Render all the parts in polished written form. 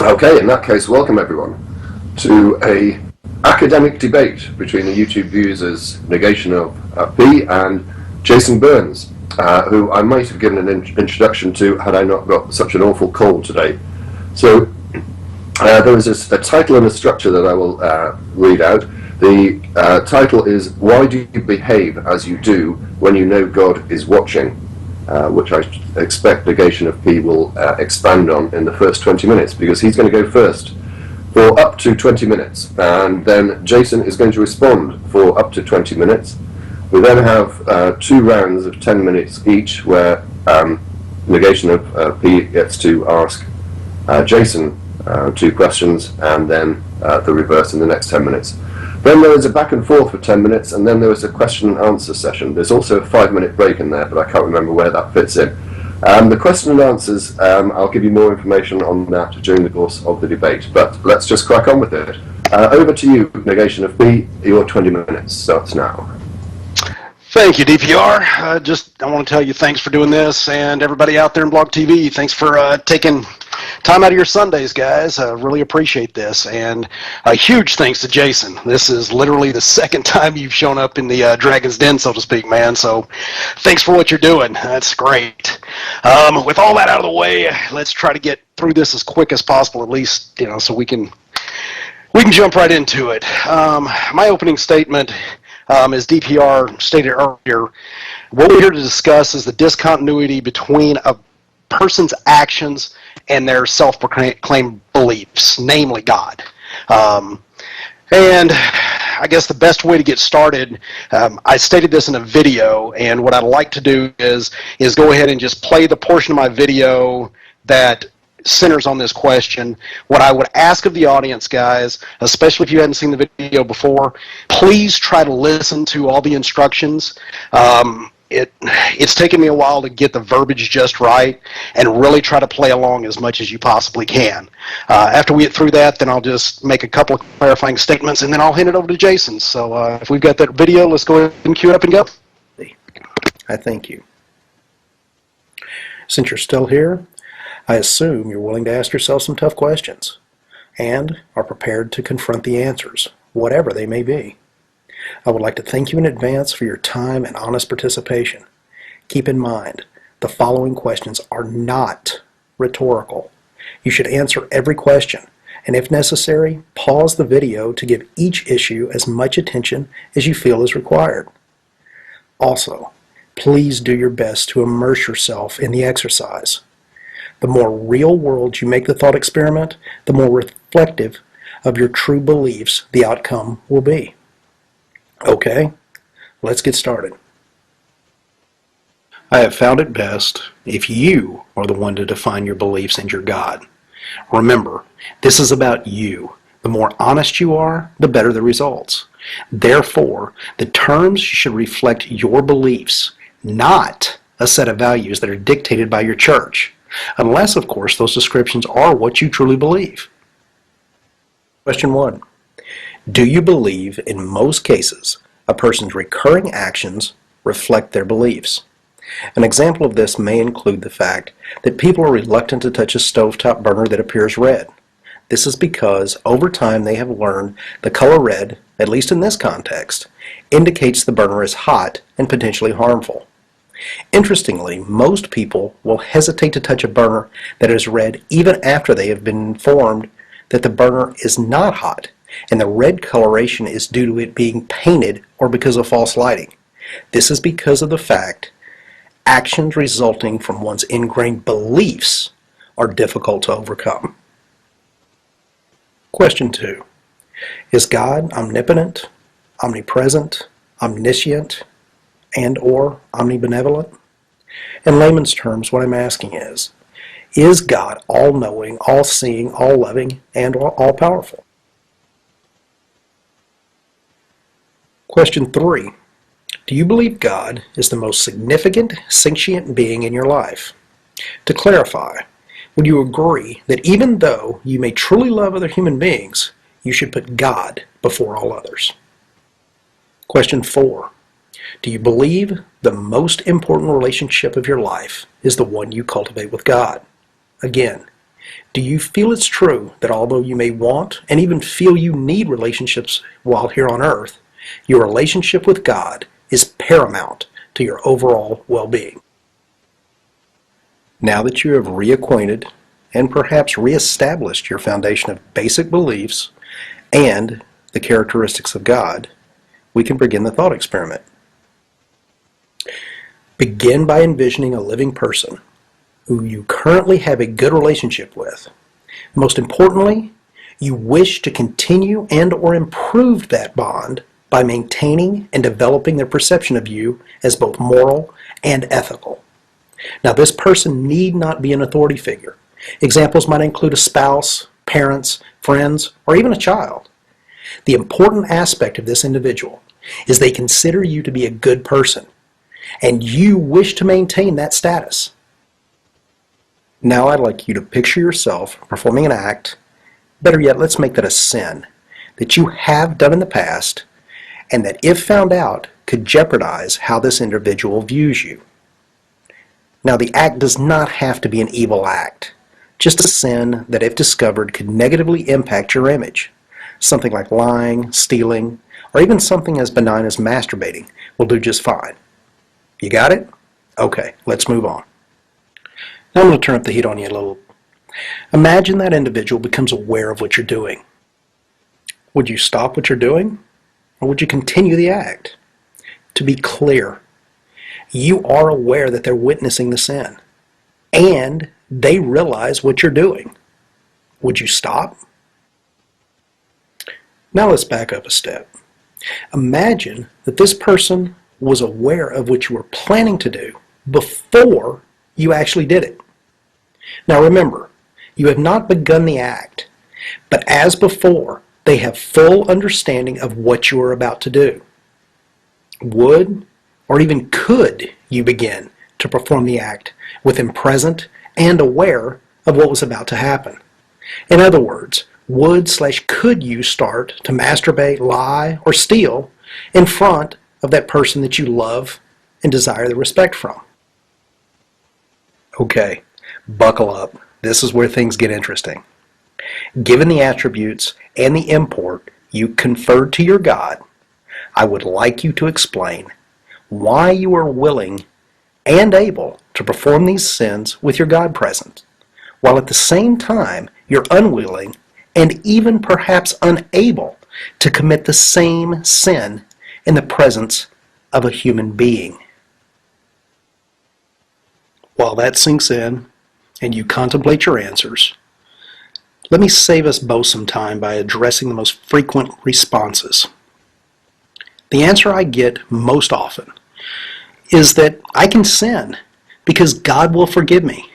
Okay, in that case, welcome everyone to a academic debate between the YouTube users Negation of P and Jason Burns, who I might have given an introduction to had I not got such an awful cold today. So there is a title and a structure that I will read out. The title is "Why Do You Behave As You Do When You Know God Is Watching?" Which I expect Negation of P will expand on in the first 20 minutes, because he's going to go first for up to 20 minutes, and then Jason is going to respond for up to 20 minutes. We then have 2 rounds of 10 minutes each, where Negation of P gets to ask Jason 2 questions, and then the reverse in the next 10 minutes. Then there is a back and forth for 10 minutes, and then there is a question and answer session. There's also a 5-minute break in there, but I can't remember where that fits in. The question and answers, I'll give you more information on that during the course of the debate, but let's just crack on with it. Over to you, Negation of P. Your 20 minutes starts now. Thank you, DPR. I want to tell you thanks for doing this, and everybody out there in Blog TV, thanks for taking time out of your Sundays, guys. I really appreciate this, and a huge thanks to Jason. This is literally the second time you've shown up in the Dragon's Den, so to speak, man, so thanks for what you're doing. That's great. With all that out of the way, let's try to get through this as quick as possible, at least, so we can jump right into it. My opening statement, as DPR stated earlier, what we're here to discuss is the discontinuity between a person's actions and their self-proclaimed beliefs, namely God. And I guess the best way to get started, I stated this in a video, and what I'd like to do is go ahead and just play the portion of my video that centers on this question. What I would ask of the audience, guys, especially if you hadn't seen the video before, please try to listen to all the instructions. It's taken me a while to get the verbiage just right, and really try to play along as much as you possibly can. After we get through that, then I'll just make a couple of clarifying statements, and then I'll hand it over to Jason. So if we've got that video, let's go ahead and cue it up and go. I thank you. Since you're still here, I assume you're willing to ask yourself some tough questions and are prepared to confront the answers, whatever they may be. I would like to thank you in advance for your time and honest participation. Keep in mind, the following questions are not rhetorical. You should answer every question, and if necessary, pause the video to give each issue as much attention as you feel is required. Also, please do your best to immerse yourself in the exercise. The more real world you make the thought experiment, the more reflective of your true beliefs the outcome will be. Okay, let's get started. I have found it best if you are the one to define your beliefs and your God. Remember, this is about you. The more honest you are, the better the results. Therefore, the terms should reflect your beliefs, not a set of values that are dictated by your church. Unless, of course, those descriptions are what you truly believe. Question 1. Do you believe in most cases a person's recurring actions reflect their beliefs? An example of this may include the fact that people are reluctant to touch a stovetop burner that appears red. This is because over time they have learned the color red, at least in this context, indicates the burner is hot and potentially harmful. Interestingly, most people will hesitate to touch a burner that is red even after they have been informed that the burner is not hot, and the red coloration is due to it being painted or because of false lighting. This is because of the fact actions resulting from one's ingrained beliefs are difficult to overcome. Question 2. Is God omnipotent, omnipresent, omniscient, and or omnibenevolent? In layman's terms, what I'm asking is God all-knowing, all-seeing, all-loving, and all-powerful? Question 3. Do you believe God is the most significant sentient being in your life? To clarify, would you agree that even though you may truly love other human beings, you should put God before all others? Question 4. Do you believe the most important relationship of your life is the one you cultivate with God? Again, Do you feel it's true that although you may want and even feel you need relationships while here on earth, your relationship with God is paramount to your overall well-being? Now that you have reacquainted and perhaps reestablished your foundation of basic beliefs and the characteristics of God, we can begin the thought experiment. Begin by envisioning a living person who you currently have a good relationship with. Most importantly, you wish to continue and or improve that bond by maintaining and developing their perception of you as both moral and ethical. Now, this person need not be an authority figure. Examples might include a spouse, parents, friends, or even a child. The important aspect of this individual is they consider you to be a good person, and you wish to maintain that status. Now I'd like you to picture yourself performing an act, better yet, let's make that a sin, that you have done in the past, and that if found out, could jeopardize how this individual views you. Now the act does not have to be an evil act, just a sin that if discovered could negatively impact your image. Something like lying, stealing, or even something as benign as masturbating will do just fine. You got it? Okay, let's move on. Now I'm going to turn up the heat on you a little. Imagine that individual becomes aware of what you're doing. Would you stop what you're doing, or would you continue the act? To be clear, you are aware that they're witnessing the sin, and they realize what you're doing. Would you stop? Now let's back up a step. Imagine that this person was aware of what you were planning to do before you actually did it. Now remember, you have not begun the act, but as before, they have full understanding of what you are about to do. Would, or even could, you begin to perform the act with them present and aware of what was about to happen? In other words, would/could you start to masturbate, lie, or steal in front of that person that you love and desire the respect from? Okay, buckle up. This is where things get interesting. Given the attributes and the import you conferred to your God, I would like you to explain why you are willing and able to perform these sins with your God present, while at the same time you're unwilling and even perhaps unable to commit the same sin in the presence of a human being. While that sinks in and you contemplate your answers, let me save us both some time by addressing the most frequent responses. The answer I get most often is that I can sin because God will forgive me.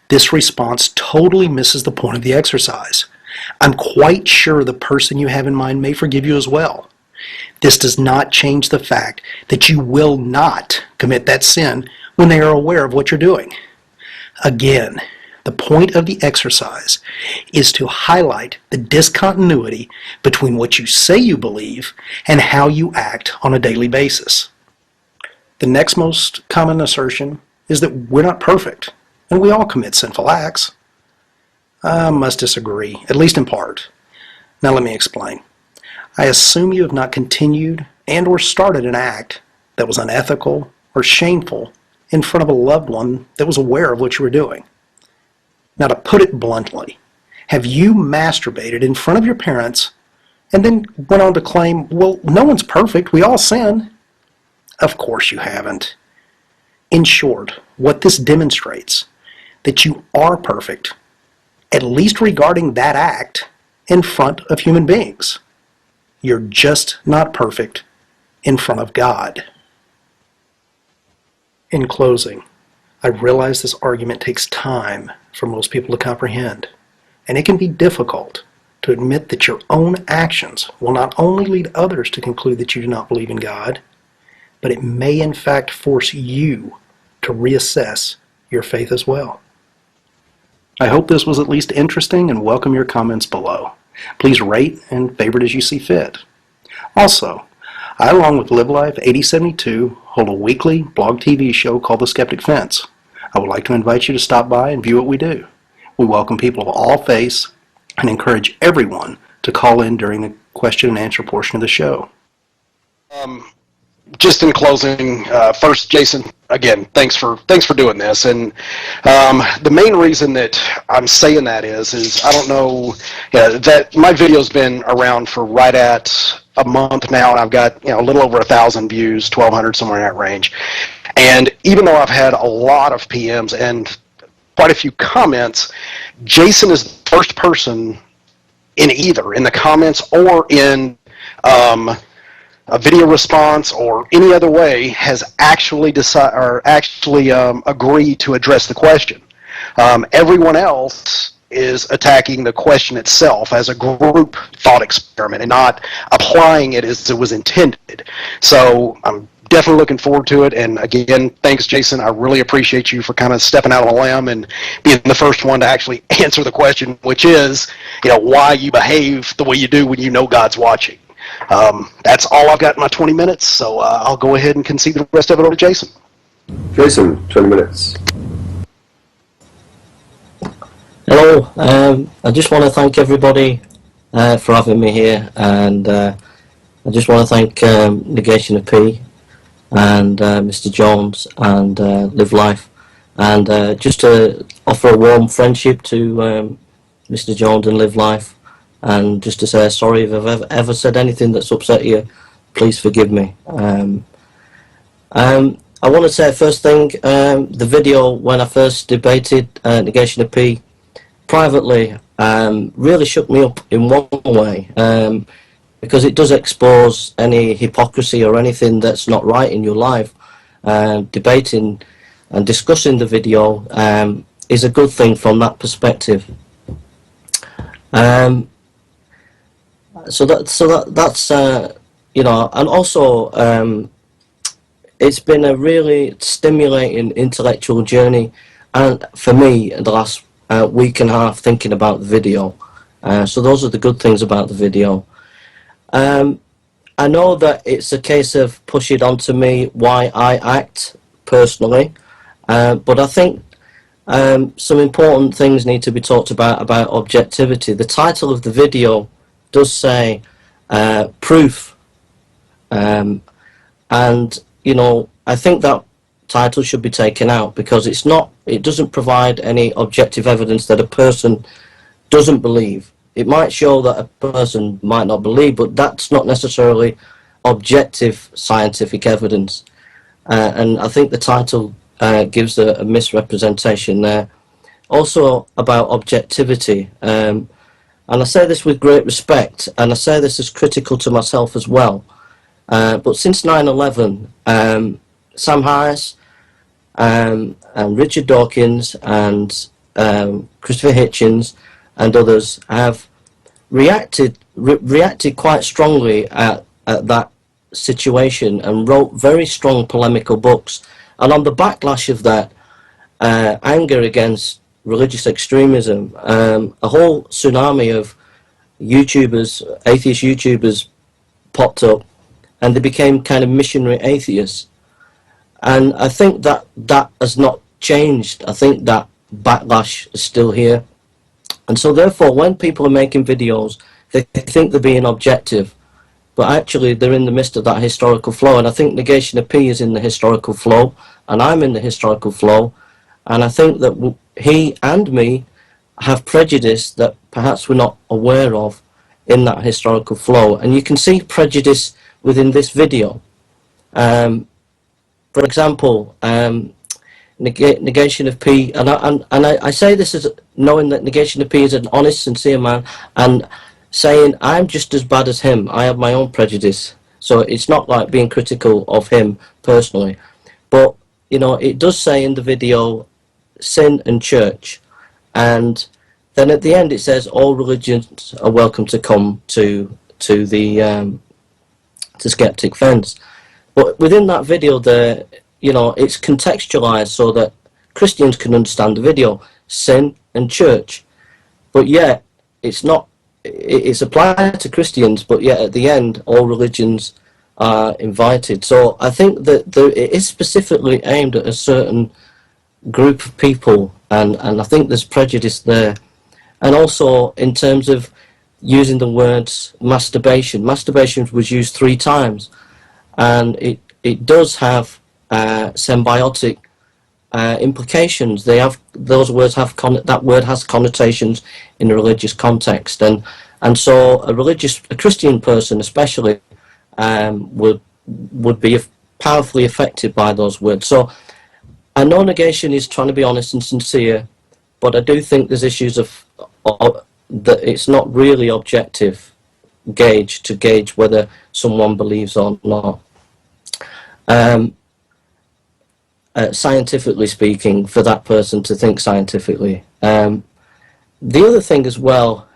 This response totally misses the point of the exercise. I'm quite sure the person you have in mind may forgive you as well. This does not change the fact that you will not commit that sin when they are aware of what you're doing. Again, the point of the exercise is to highlight the discontinuity between what you say you believe and how you act on a daily basis. The next most common assertion is that we're not perfect, and we all commit sinful acts. I must disagree, at least in part. Now let me explain. I assume you have not continued and or started an act that was unethical or shameful in front of a loved one that was aware of what you were doing. Now to put it bluntly, have you masturbated in front of your parents and then went on to claim, well, no one's perfect, we all sin? Of course you haven't. In short, what this demonstrates that you are perfect, at least regarding that act in front of human beings. You're just not perfect in front of God. In closing, I realize this argument takes time for most people to comprehend, and it can be difficult to admit that your own actions will not only lead others to conclude that you do not believe in God, but it may in fact force you to reassess your faith as well. I hope this was at least interesting and welcome your comments below. Please rate and favorite as you see fit. Also, I, along with Live Life 8072, hold a weekly blog TV show called The Skeptic Fence. I would like to invite you to stop by and view what we do. We welcome people of all faiths and encourage everyone to call in during the question and answer portion of the show. Just in closing, first, Jason, again, thanks for doing this. And the main reason that I'm saying that is I don't know that my video's been around for right at a month now, and I've got a little over 1,000 views, 1,200, somewhere in that range. And even though I've had a lot of PMs and quite a few comments, Jason is the first person in either in the comments or in a video response or any other way has actually agreed to address the question. Everyone else is attacking the question itself as a group thought experiment and not applying it as it was intended. So I'm definitely looking forward to it. And again, thanks, Jason. I really appreciate you for kind of stepping out on a limb and being the first one to actually answer the question, which is, why you behave the way you do when you know God's watching. That's all I've got in my 20 minutes, so I'll go ahead and concede the rest of it over to Jason. Jason, 20 minutes. Hello, I just want to thank everybody for having me here, and I just want to thank Negation of P and Mr. Jones and Live Life, and just to offer a warm friendship to Mr. Jones and Live Life, and just to say sorry if I've ever said anything that's upset you. Please forgive me. I want to say first thing, the video when I first debated Negation of P privately really shook me up in one way, because it does expose any hypocrisy or anything that's not right in your life. Debating and discussing the video is a good thing from that perspective. So that's and also it's been a really stimulating intellectual journey, and for me the last week and a half thinking about the video. So those are the good things about the video. I know that it's a case of push it onto me why I act personally, but I think some important things need to be talked about objectivity. The title of the video does say proof, and I think that title should be taken out, because it doesn't provide any objective evidence that a person doesn't believe. It might show that a person might not believe, but that's not necessarily objective scientific evidence, and I think the title gives a misrepresentation there. Also about objectivity, and I say this with great respect, and I say this as critical to myself as well, but since 9/11, Sam Harris and Richard Dawkins and Christopher Hitchens and others have reacted quite strongly at that situation and wrote very strong polemical books. And on the backlash of that anger against religious extremism, a whole tsunami of YouTubers, atheist YouTubers, popped up, and they became kind of missionary atheists. And I think that has not changed. I think that backlash is still here. And so therefore, when people are making videos, they think they're being objective, but actually they're in the midst of that historical flow. And I think Negation of P is in the historical flow, and I'm in the historical flow. And I think that he and me have prejudice that perhaps we're not aware of in that historical flow. And you can see prejudice within this video. For example, Negation of P, and I say this as knowing that Negation of P is an honest, sincere man, and saying I'm just as bad as him. I have my own prejudice, so it's not like being critical of him personally. But it does say in the video, sin and church, and then at the end it says all religions are welcome to come to the Skeptic Fence. But within that video there, it's contextualized so that Christians can understand the video, sin and church. But yet, it's applied to Christians, but yet at the end, all religions are invited. So I think that it is specifically aimed at a certain group of people and I think there's prejudice there. And also in terms of using the words masturbation. Masturbation was used 3 times, and it does have symbiotic implications. Those words have that word has connotations in a religious context, and so a Christian person especially would be powerfully affected by those words. So I know negation is trying to be honest and sincere, but I do think there's issues of that it's not really objective to gauge whether someone believes or not. Scientifically speaking, for that person to think scientifically. The other thing as well,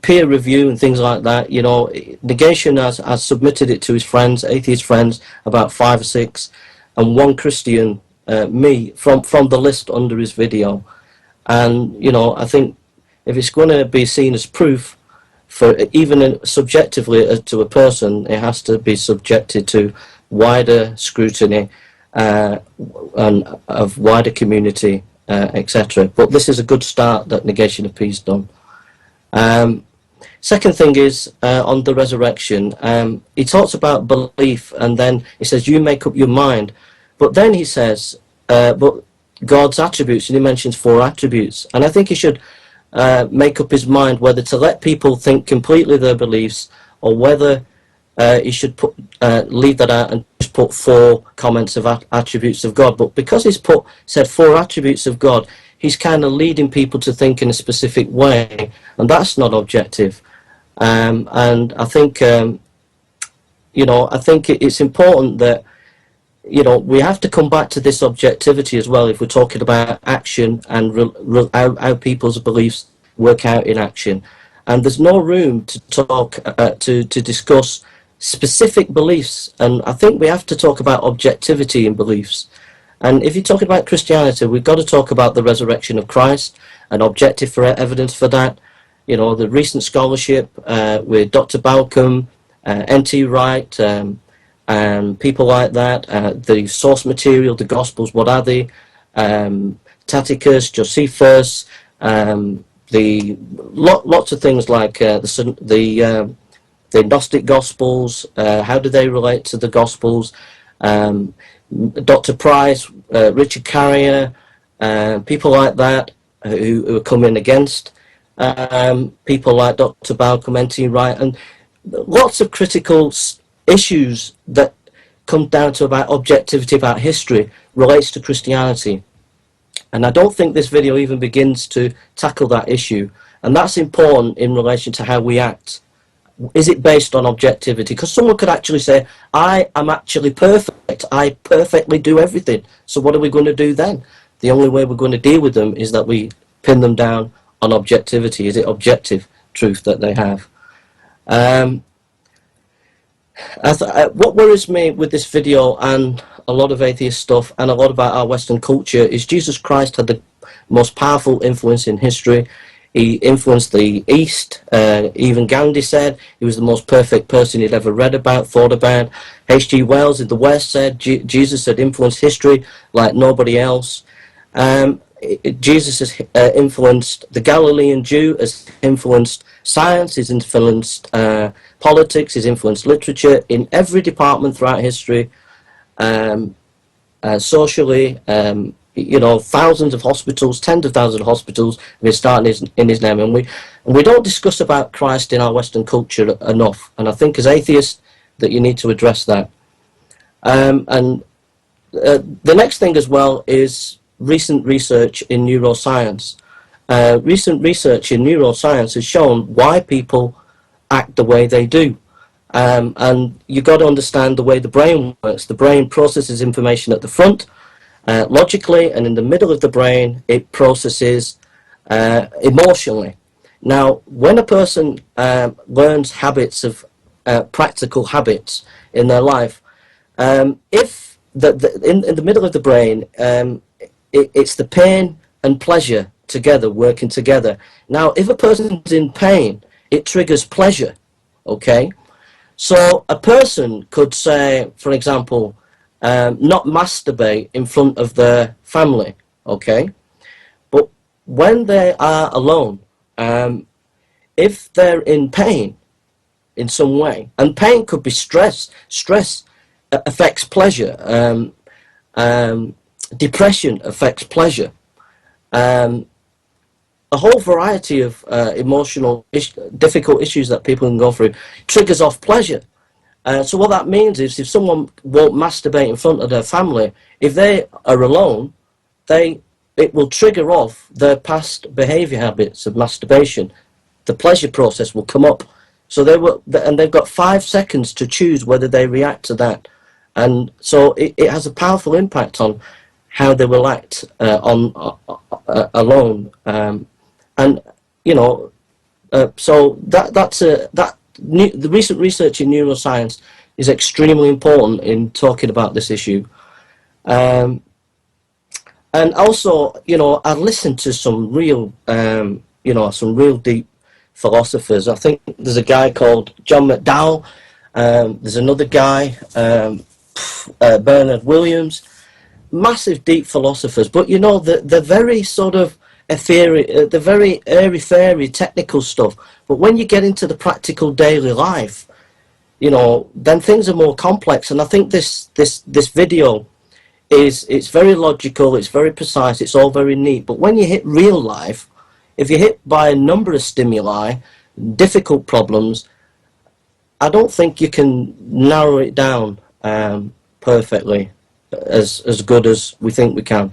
peer review and things like that, you know, Negation has submitted it to his friends, atheist friends, about 5 or 6, and one Christian, me, from the list under his video. And, you know, I think if it's going to be seen as proof, for even subjectively to a person, it has to be subjected to wider scrutiny and of wider community, etc. But this is a good start that Negation of Peace done. Second thing is on the resurrection. He talks about belief, and then he says you make up your mind. But then he says, but God's attributes, and he mentions 4 attributes. And I think he should make up his mind whether to let people think completely their beliefs, or whether he should leave that out and just put 4 comments of attributes of God. But because he's said 4 attributes of God, he's kind of leading people to think in a specific way, and that's not objective. And I think, you know, I think it's important that, you know, we have to come back to this objectivity as well if we're talking about action and how people's beliefs work out in action. And there's no room to talk to discuss specific beliefs, and I think we have to talk about objectivity in beliefs. And if you're talking about Christianity, we've got to talk about the resurrection of Christ and objective evidence for that. You know, the recent scholarship with Dr. Balcom, N.T. Wright, and people like that, the source material, the Gospels, what are they? Tacitus, Josephus, lots of things like the Gnostic Gospels, how do they relate to the Gospels? Dr. Price, Richard Carrier, people like that who are coming against people like Dr. Balcom, N.T. Wright, and lots of critical issues that come down to about objectivity about history relates to Christianity. And I don't think this video even begins to tackle that issue, and that's important in relation to how we act. Is it based on objectivity? Because someone could actually say, I am actually perfect, I perfectly do everything, so what are we going to do then? The only way we're going to deal with them is that we pin them down on objectivity. Is it objective truth that they have? What worries me with this video and a lot of atheist stuff and a lot about our Western culture is Jesus Christ had the most powerful influence in history. He influenced the East. Even Gandhi said he was the most perfect person he'd ever read about, thought about. H.G. Wells in the West said Jesus had influenced history like nobody else. Jesus has influenced the Galilean Jew, has influenced science, has influenced politics, has influenced literature in every department throughout history, socially. You know, thousands of hospitals, tens of thousands of hospitals have been started in his name, and we don't discuss about Christ in our Western culture enough. And I think as atheists that you need to address that. The next thing as well is recent research in neuroscience. Recent research in neuroscience has shown why people act the way they do. And you've got to understand the way the brain works. The brain processes information at the front, logically, and in the middle of the brain it processes emotionally. Now, when a person learns habits of practical habits in their life, if in the middle of the brain, it's the pain and pleasure together, working together. Now, if a person's in pain, it triggers pleasure, okay? So a person could say, for example, not masturbate in front of their family, okay? But when they are alone, if they're in pain in some way, and pain could be stress affects pleasure, depression affects pleasure, a whole variety of emotional difficult issues that people can go through triggers off pleasure. So what that means is if someone won't masturbate in front of their family, if they are alone, it will trigger off their past behaviour habits of masturbation. The pleasure process will come up. So they've got 5 seconds to choose whether they react to that. And so it has a powerful impact on how they will act alone. And you know, so the recent research in neuroscience is extremely important in talking about this issue. And also, you know, I listened to some real, some real deep philosophers. I think there's a guy called John McDowell. There's another guy, Bernard Williams. Massive deep philosophers, but you know, the very sort of the very airy-fairy technical stuff. But when you get into the practical daily life, you know, then things are more complex. And I think this video it's very logical, it's very precise, it's all very neat. But when you hit real life, if you're hit by a number of stimuli, difficult problems, I don't think you can narrow it down perfectly as good as we think we can.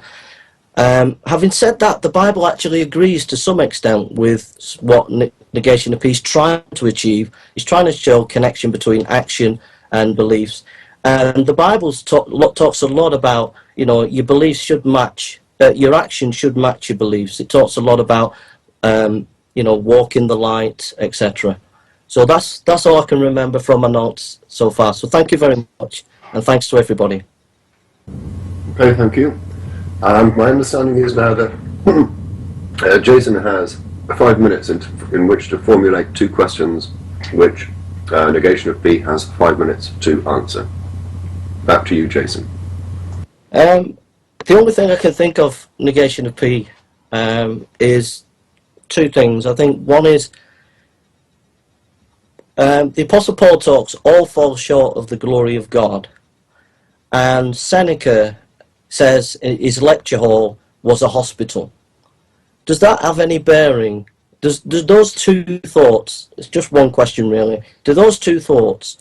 Having said that, the Bible actually agrees to some extent with what Negation of Peace trying to achieve. It's trying to show connection between action and beliefs. And the Bible talks a lot about, you know, your beliefs should match, your action should match your beliefs. It talks a lot about, you know, walk in the light, etc. So that's all I can remember from my notes so far. So thank you very much, and thanks to everybody. Okay, thank you. My understanding is now that Jason has 5 minutes in which to formulate 2 questions, which Negation of P has 5 minutes to answer. Back to you, Jason. The only thing I can think of Negation of P is 2 things. I think one is the Apostle Paul talks, all fall short of the glory of God. And Seneca says his lecture hall was a hospital. Does that have any bearing? Does those 2 thoughts, it's just one question really, do those 2 thoughts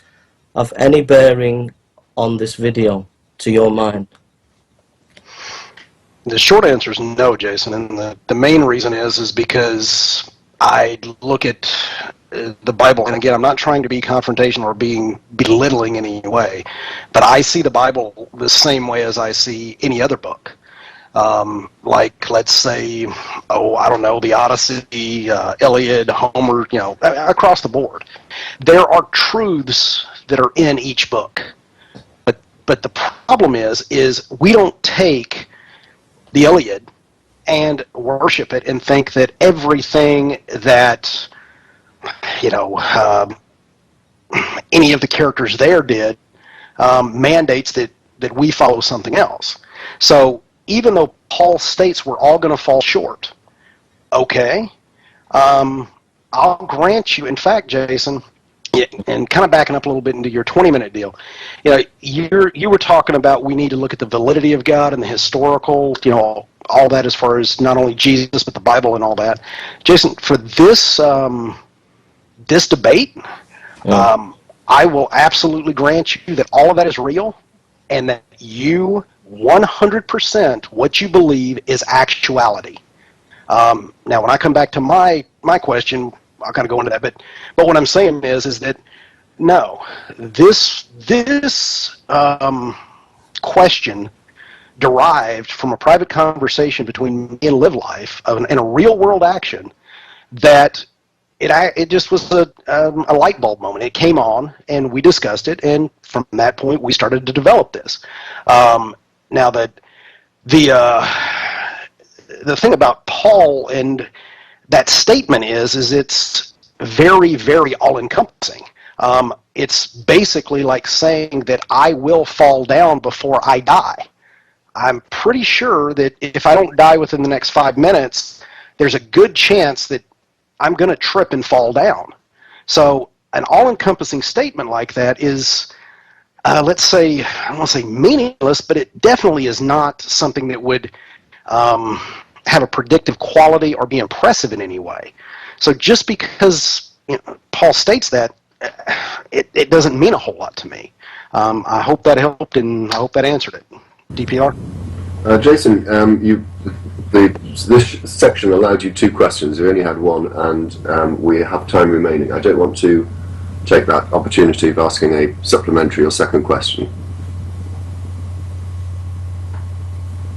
have any bearing on this video, to your mind? The short answer is no, Jason, and the main reason is because I look at the Bible, and again, I'm not trying to be confrontational or being belittling in any way, but I see the Bible the same way as I see any other book. Like, let's say, I don't know, the Odyssey, Iliad, Homer, you know, across the board. There are truths that are in each book. But the problem is we don't take the Iliad and worship it and think that everything that, you know, any of the characters there did mandates that we follow something else. So even though Paul states we're all going to fall short, okay, I'll grant you, in fact, Jason, and kind of backing up a little bit into your 20-minute deal, you know, you were talking about we need to look at the validity of God and the historical, you know, all that as far as not only Jesus but the Bible and all that. Jason, for this this debate, I will absolutely grant you that all of that is real, and that you 100% what you believe is actuality. Now, when I come back to my question, I'll kind of go into that, but what I'm saying is that no, this question derived from a private conversation between me and Live Life and a real world action that it just was a light bulb moment. It came on and we discussed it, and from that point we started to develop this. Now that the thing about Paul and that statement is it's very, very all-encompassing. it's basically like saying that I will fall down before I die. I'm pretty sure that if I don't die within the next 5 minutes, there's a good chance that I'm going to trip and fall down. So an all-encompassing statement like that is, let's say, I don't want to say meaningless, but it definitely is not something that would have a predictive quality or be impressive in any way. So just because Paul states that, it doesn't mean a whole lot to me. I hope that helped, and I hope that answered it. DPR? Jason, this section allowed you 2 questions. You only had one, and we have time remaining. I don't want to take that opportunity of asking a supplementary or second question.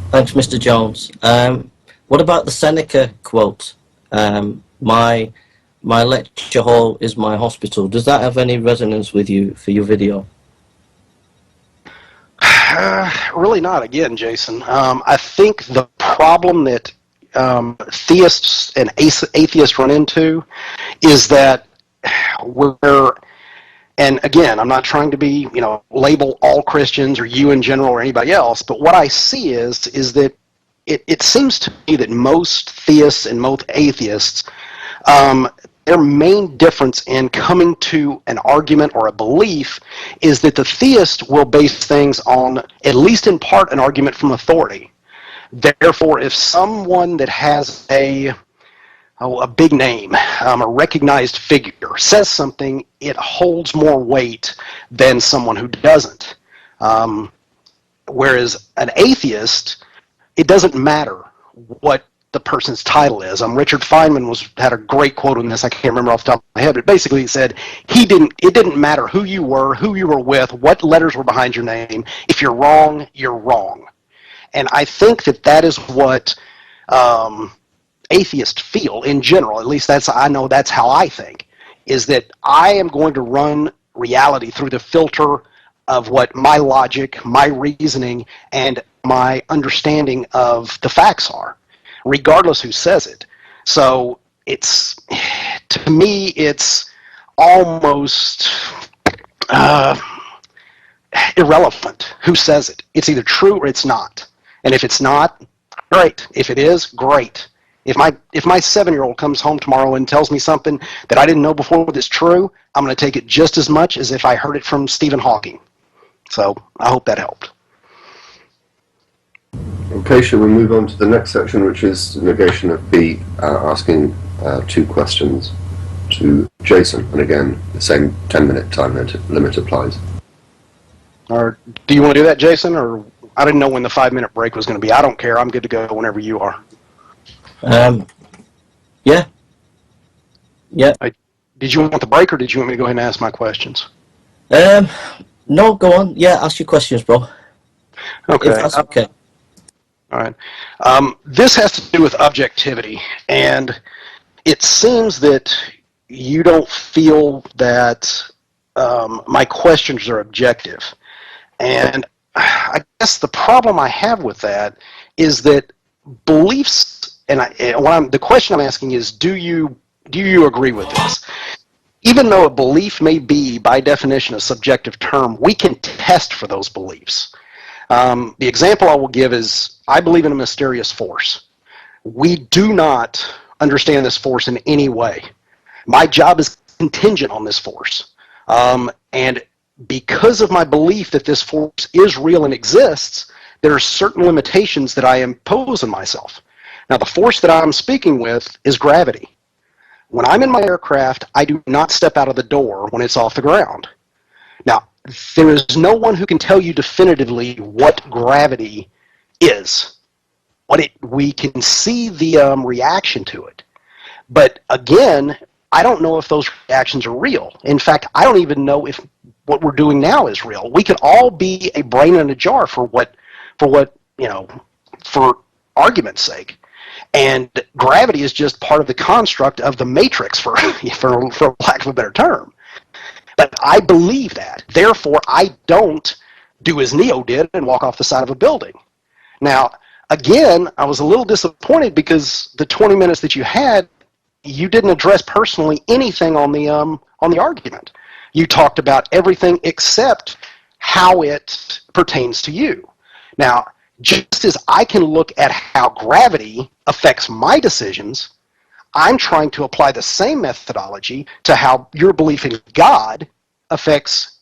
Thanks, Mr. Jones. What about the Seneca quote? My lecture hall is my hospital. Does that have any resonance with you for your video? Really not, again, Jason. I think the problem that theists and atheists run into is that and again, I'm not trying to be, label all Christians or you in general or anybody else, but what I see is that it seems to me that most theists and most atheists, their main difference in coming to an argument or a belief is that the theist will base things on, at least in part, an argument from authority. Therefore, if someone that has a big name, a recognized figure, says something, it holds more weight than someone who doesn't. Whereas an atheist, it doesn't matter what the person's title is. Richard Feynman had a great quote on this. I can't remember off the top of my head, but basically he said, it didn't matter who you were with, what letters were behind your name. If you're wrong, you're wrong. And I think that is what atheists feel in general. At least I know that's how I think, is that I am going to run reality through the filter of what my logic, my reasoning, and my understanding of the facts are, regardless who says it. So to me, it's almost irrelevant who says it. It's either true or it's not. And if it's not, great. If it is, great. If my 7-year-old comes home tomorrow and tells me something that I didn't know before that's true, I'm going to take it just as much as if I heard it from Stephen Hawking. So I hope that helped. Okay, shall we move on to the next section, which is negation of B, asking 2 questions to Jason. And again, the same 10-minute time limit applies. Or do you want to do that, Jason? Or I didn't know when the 5-minute break was going to be. I don't care. I'm good to go whenever you are. Yeah. Did you want the break, or did you want me to go ahead and ask my questions? No, go on. Yeah, ask your questions, bro. Okay. If that's okay. All right. This has to do with objectivity, and it seems that you don't feel that my questions are objective. And I guess the problem I have with that is that beliefs, the question I'm asking is, do you agree with this? Even though a belief may be, by definition, a subjective term, we can test for those beliefs. The example I will give is, I believe in a mysterious force. We do not understand this force in any way. My job is contingent on this force. And because of my belief that this force is real and exists, there are certain limitations that I impose on myself. Now, the force that I'm speaking with is gravity. When I'm in my aircraft, I do not step out of the door when it's off the ground. Now, there is no one who can tell you definitively what gravity is. We can see the reaction to it. But again, I don't know if those reactions are real. In fact, I don't even know if what we're doing now is real. We could all be a brain in a jar for argument's sake. And gravity is just part of the construct of the matrix, for lack of a better term. But I believe that. Therefore, I don't do as Neo did and walk off the side of a building. Now, again, I was a little disappointed because the 20 minutes that you had, you didn't address personally anything on the argument. You talked about everything except how it pertains to you. Now, just as I can look at how gravity affects my decisions, I'm trying to apply the same methodology to how your belief in God affects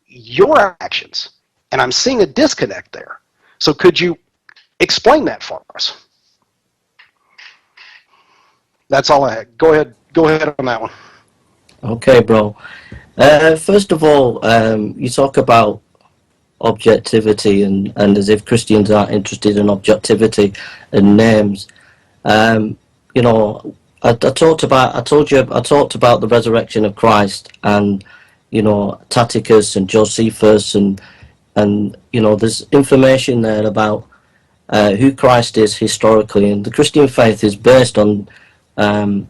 your actions. And I'm seeing a disconnect there. So could you explain that for us? That's all I had. Go ahead on that one. Okay, bro. First of all, you talk about objectivity and as if Christians aren't interested in objectivity and names. You know, I talked about the resurrection of Christ, and you know, Tacitus and Josephus, and you know, there's information there about who Christ is historically, and the Christian faith is based on a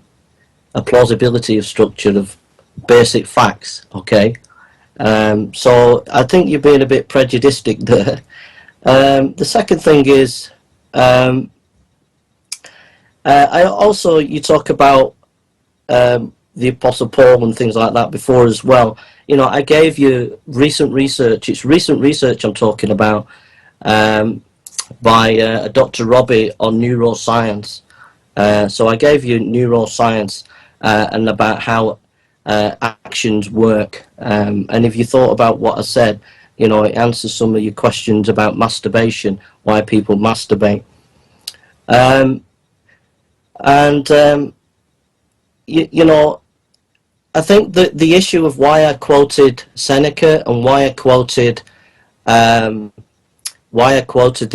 plausibility of structure of basic facts. Okay, so I think you're being a bit prejudiced there. The second thing is, I also, you talk about the Apostle Paul and things like that before as well. You know, I gave you recent research. It's recent research I'm talking about, by Dr. Robbie on neuroscience. So I gave you neuroscience and about how actions work. And if you thought about what I said, you know, it answers some of your questions about masturbation, why people masturbate. You know, I think that the issue of why I quoted Seneca and why I quoted the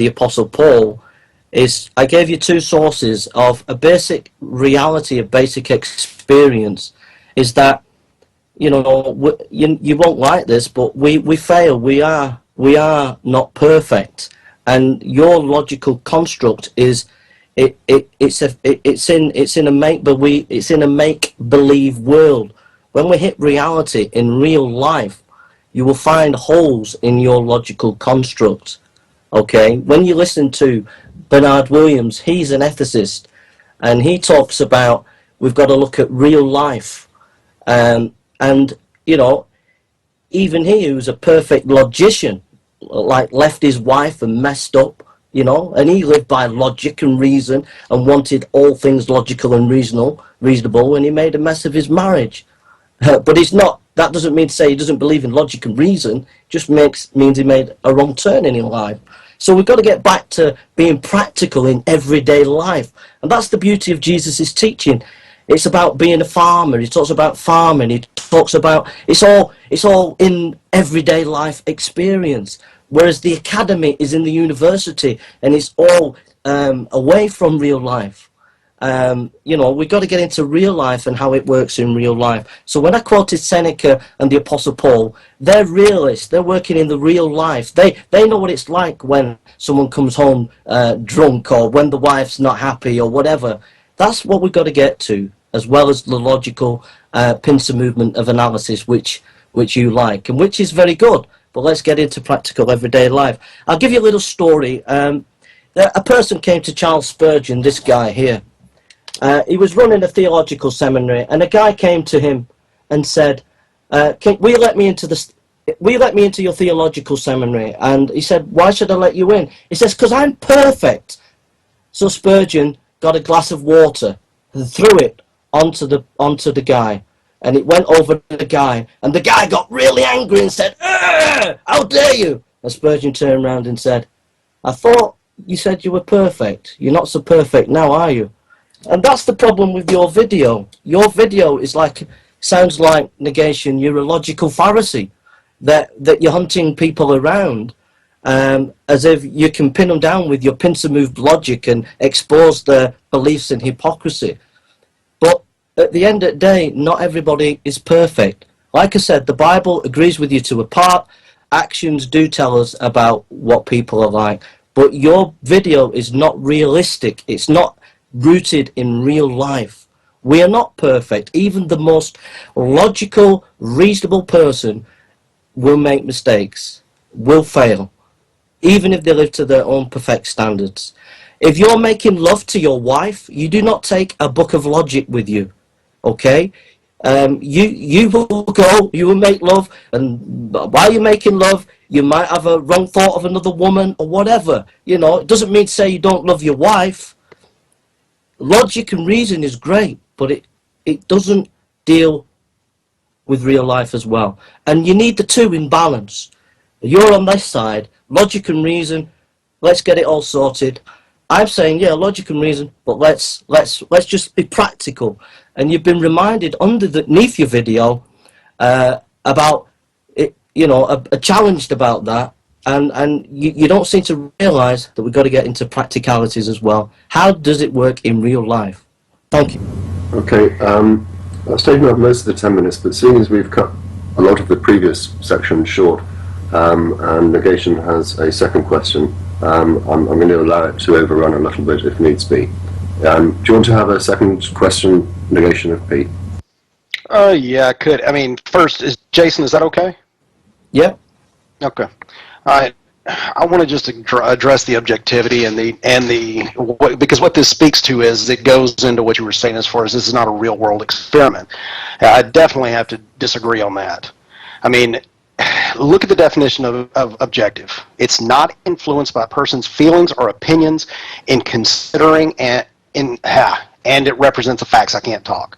Apostle Paul is I gave you two sources of a basic reality, a basic experience, is that, you know, you won't like this, but we fail. We are not perfect, and your logical construct is it's in a make believe world. When we hit reality in real life, you will find holes in your logical construct. Okay, when you listen to Bernard Williams, he's an ethicist, and he talks about we've got to look at real life, and you know, even he, who's a perfect logician, like left his wife and messed up, you know, and he lived by logic and reason and wanted all things logical and reasonable, and he made a mess of his marriage. But he's not. That doesn't mean to say he doesn't believe in logic and reason. It just means he made a wrong turn in his life. So we've got to get back to being practical in everyday life, and that's the beauty of Jesus' teaching. It's about being a farmer. He talks about farming. He talks about it's all in everyday life experience. Whereas the academy is in the university, and it's all away from real life. You know, we've got to get into real life and how it works in real life. So when I quoted Seneca and the Apostle Paul, they're realists. They're working in the real life. They know what it's like when someone comes home drunk, or when the wife's not happy, or whatever. That's what we've got to get to, as well as the logical pincer movement of analysis, which you like, and which is very good. But let's get into practical everyday life. I'll give you a little story. A person came to Charles Spurgeon, this guy here. He was running a theological seminary, and a guy came to him and said, will you let me into your theological seminary? And he said, why should I let you in? He says, because I'm perfect. So Spurgeon got a glass of water and threw it onto the guy, and it went over the guy, and the guy got really angry and said, how dare you? And Spurgeon turned around and said, I thought you said you were perfect. You're not so perfect now, are you? And that's the problem with your video. Your video is sounds like negation. You're a logical Pharisee, that you're hunting people around, as if you can pin them down with your pincer-moved logic and expose their beliefs in hypocrisy. But at the end of the day, not everybody is perfect. Like I said, the Bible agrees with you to a part. Actions do tell us about what people are like. But your video is not realistic. It's not rooted in real life. We are not perfect. Even the most logical, reasonable person will make mistakes, will fail, even if they live to their own perfect standards. If you're making love to your wife, you do not take a book of logic with you, okay? You will go, you will make love, and while you're making love, you might have a wrong thought of another woman or whatever. You know, it doesn't mean to say you don't love your wife. Logic and reason is great, but it doesn't deal with real life as well. And you need the two in balance. You're on this side, logic and reason, let's get it all sorted. I'm saying, yeah, logic and reason, but let's just be practical. And you've been reminded underneath your video about it, you know, challenged about that, and you don't seem to realise that we've got to get into practicalities as well. How does it work in real life? Thank you. Okay, that's taken up most of the 10 minutes, but seeing as we've cut a lot of the previous section short, and Negation has a second question, I'm going to allow it to overrun a little bit if needs be. Do you want to have a second question, Negation of Pete? Yeah, I could. I mean, first, Jason, is that okay? Yeah. Okay. I want to just address the objectivity and because what this speaks to is it goes into what you were saying as far as this is not a real world experiment. I definitely have to disagree on that. I mean, look at the definition of objective. It's not influenced by a person's feelings or opinions in considering and it represents the facts. I can't talk.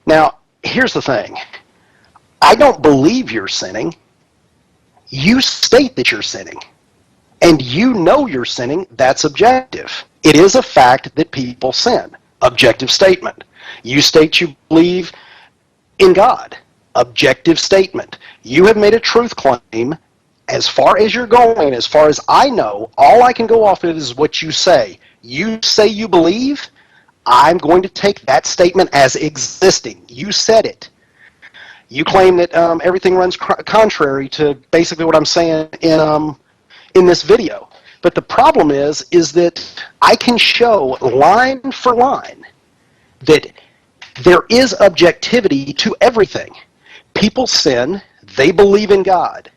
Now, here's the thing. I don't believe you're sinning. You state that you're sinning. And you know you're sinning. That's objective. It is a fact that people sin. Objective statement. You state you believe in God. Objective statement. You have made a truth claim. As far as you're going, as far as I know, all I can go off of is what you say. You say you believe, I'm going to take that statement as existing. You said it. You claim that everything runs contrary to basically what I'm saying in this video. But the problem is that I can show line for line that there is objectivity to everything. People sin. They believe in God.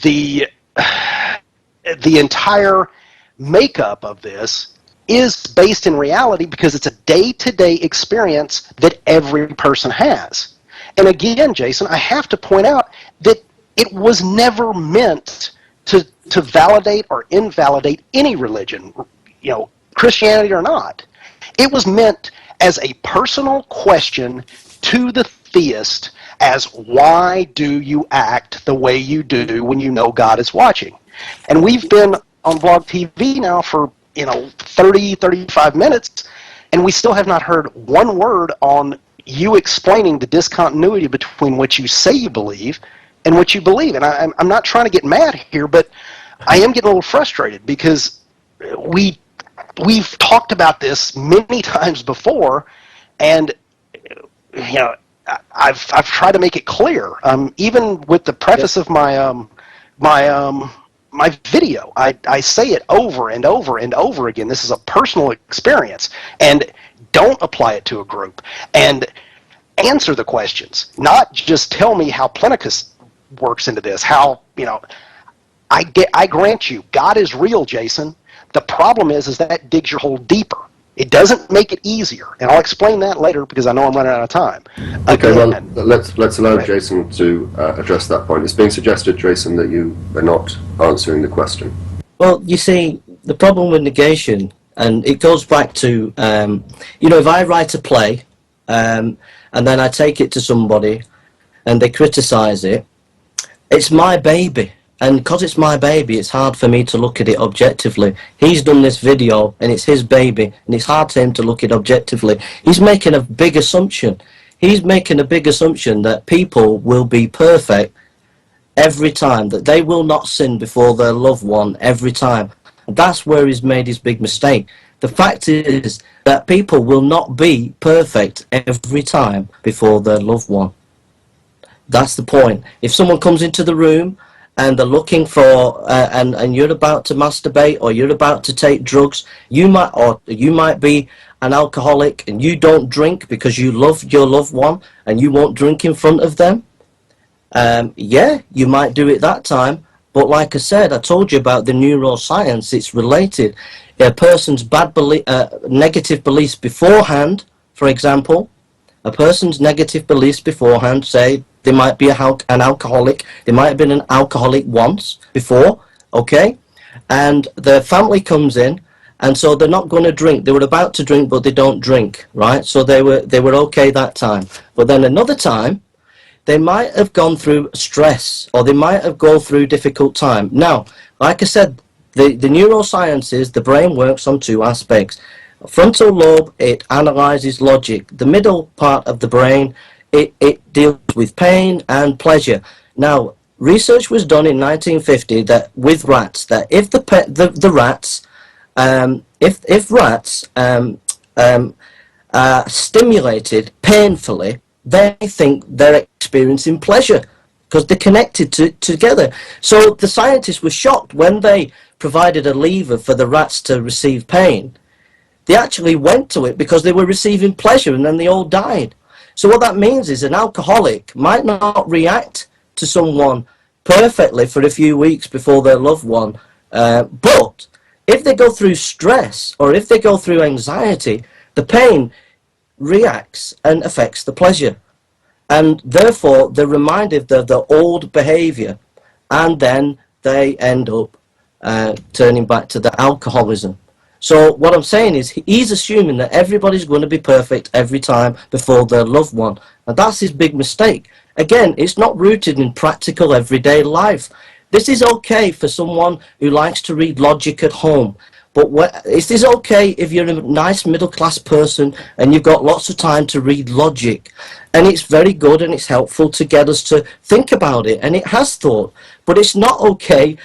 The entire makeup of this is based in reality because it's a day-to-day experience that every person has. And again, Jason, I have to point out that it was never meant to validate or invalidate any religion, you know, Christianity or not. It was meant as a personal question to the theist as why do you act the way you do when you know God is watching? And we've been on Blog TV now for, 30, 35 minutes, and we still have not heard one word on you explaining the discontinuity between what you say you believe and what you believe. And I'm not trying to get mad here, but I am getting a little frustrated because we've talked about this many times before, and I've tried to make it clear. Even with the preface of my my video, I say it over and over and over again. This is a personal experience, and don't apply it to a group. And answer the questions, not just tell me how Plenticus works into this. How I grant you, God is real, Jason. The problem is that digs your hole deeper. It doesn't make it easier, and I'll explain that later because I know I'm running out of time. Okay, well, let's allow Jason to address that point. It's being suggested, Jason, that you are not answering the question. Well, you see, the problem with negation, and it goes back to, if I write a play, and then I take it to somebody, and they criticise it, it's my baby. And because it's my baby, it's hard for me to look at it objectively. He's done this video, and it's his baby, and it's hard for him to look at it objectively. He's making a big assumption. He's making a big assumption that people will be perfect every time, that they will not sin before their loved one every time. And that's where he's made his big mistake. The fact is that people will not be perfect every time before their loved one. That's the point. If someone comes into the room and they're looking for, and you're about to masturbate or you're about to take drugs, you might be an alcoholic and you don't drink because you love your loved one and you won't drink in front of them. Yeah, you might do it that time, but like I said, I told you about the neuroscience. It's related. A person's negative beliefs beforehand, for example, a person's negative beliefs beforehand. Say they might be an alcoholic, they might have been an alcoholic once before, okay, and their family comes in, and so they're not going to drink. They were about to drink, but they don't drink, right? So they were okay that time. But then another time, they might have gone through stress, or they might have gone through difficult time. Now, like I said, the neurosciences, the brain works on two aspects. Frontal lobe, it analyzes logic. The middle part of the brain, it deals with pain and pleasure. Now, research was done in 1950 that with rats, that if the rats, if rats are stimulated painfully, they think they're experiencing pleasure because they're connected together. So the scientists were shocked when they provided a lever for the rats to receive pain. They actually went to it because they were receiving pleasure, and then they all died. So what that means is an alcoholic might not react to someone perfectly for a few weeks before their loved one, but if they go through stress or if they go through anxiety, the pain reacts and affects the pleasure, and therefore they're reminded of the old behavior, and then they end up turning back to the alcoholism. So what I'm saying is he's assuming that everybody's going to be perfect every time before their loved one, and that's his big mistake. Again, it's not rooted in practical everyday life. This is okay for someone who likes to read logic at home. But is this okay if you're a nice middle-class person and you've got lots of time to read logic? And it's very good and it's helpful to get us to think about it, and it has thought. But it's not okay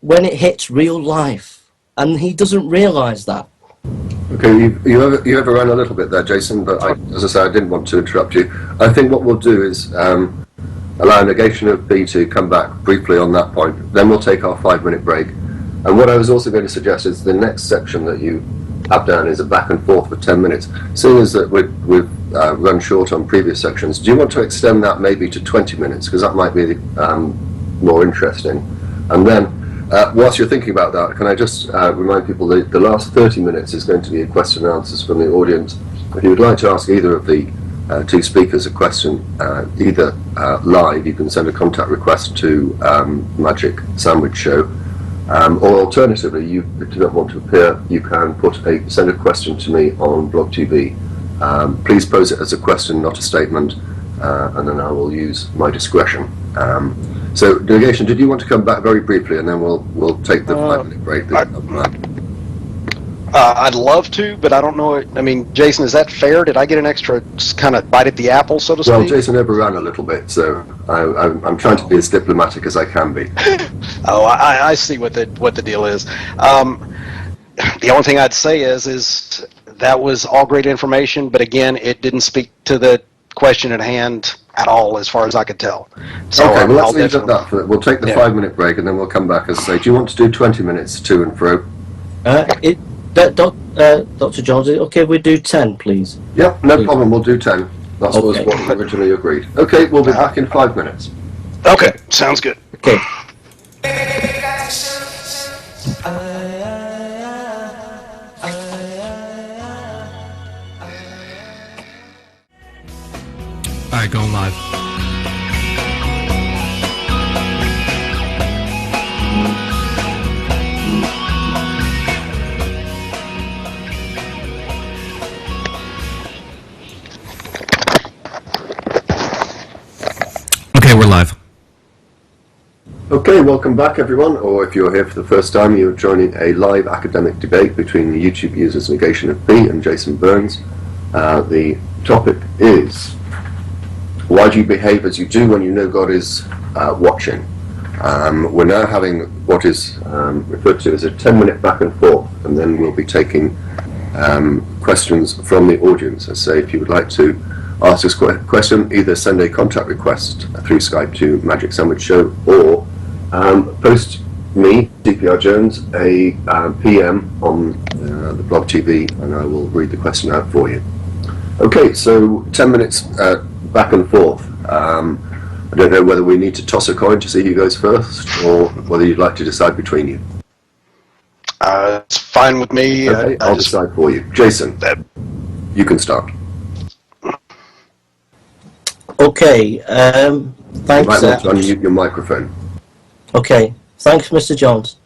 when it hits real life, and he doesn't realise that. Okay, you overran a little bit there, Jason, but as I say, I didn't want to interrupt you. I think what we'll do is allow Negation of B to come back briefly on that point. Then we'll take our 5-minute break. And what I was also going to suggest is the next section that you have down is a back and forth for 10 minutes. Seeing as that we've run short on previous sections, do you want to extend that maybe to 20 minutes? Because that might be more interesting. And then, whilst you're thinking about that, can I just remind people that the last 30 minutes is going to be a question and answers from the audience. If you would like to ask either of the two speakers a question, either live, you can send a contact request to Magic Sandwich Show. Or alternatively, if you don't want to appear, you can send a question to me on Blog TV. Please pose it as a question, not a statement, and then I will use my discretion. So, Negation, did you want to come back very briefly, and then we'll take the 5-minute break? I'd love to, but I don't know. I mean, Jason, is that fair? Did I get an extra kind of bite at the apple, so to speak? Well, Jason overran a little bit, so I'm trying to be as diplomatic as I can be. Oh, I see what the deal is. The only thing I'd say is that was all great information, but again, it didn't speak to the question at hand at all, as far as I could tell. So okay, well, let's leave it at that. We'll take the 5-minute break, and then we'll come back and say, do you want to do 20 minutes to and fro? Dr. Jones, okay, we do 10, please. Yeah, no problem, we'll do 10. That was what we originally agreed. Okay, we'll be back in 5 minutes. Okay, sounds good. Okay. All right, going live. Okay, we're live. Okay, welcome back everyone, or if you're here for the first time, you're joining a live academic debate between the YouTube users Negation of B and Jason Burns. The topic is, why do you behave as you do when you know God is watching? We're now having what is referred to as a 10-minute back and forth, and then we'll be taking questions from the audience. I say, if you would like to ask us a question, either send a contact request through Skype to Magic Sandwich Show, or post me, DPR Jones, a PM on the Blog TV, and I will read the question out for you. Okay, so 10 minutes back and forth. I don't know whether we need to toss a coin to see who goes first, or whether you'd like to decide between you. It's fine with me. Okay, I'll decide for you. Jason, you can start. Okay, You thanks. might want to unmute your microphone. Okay, thanks, Mr. Jones.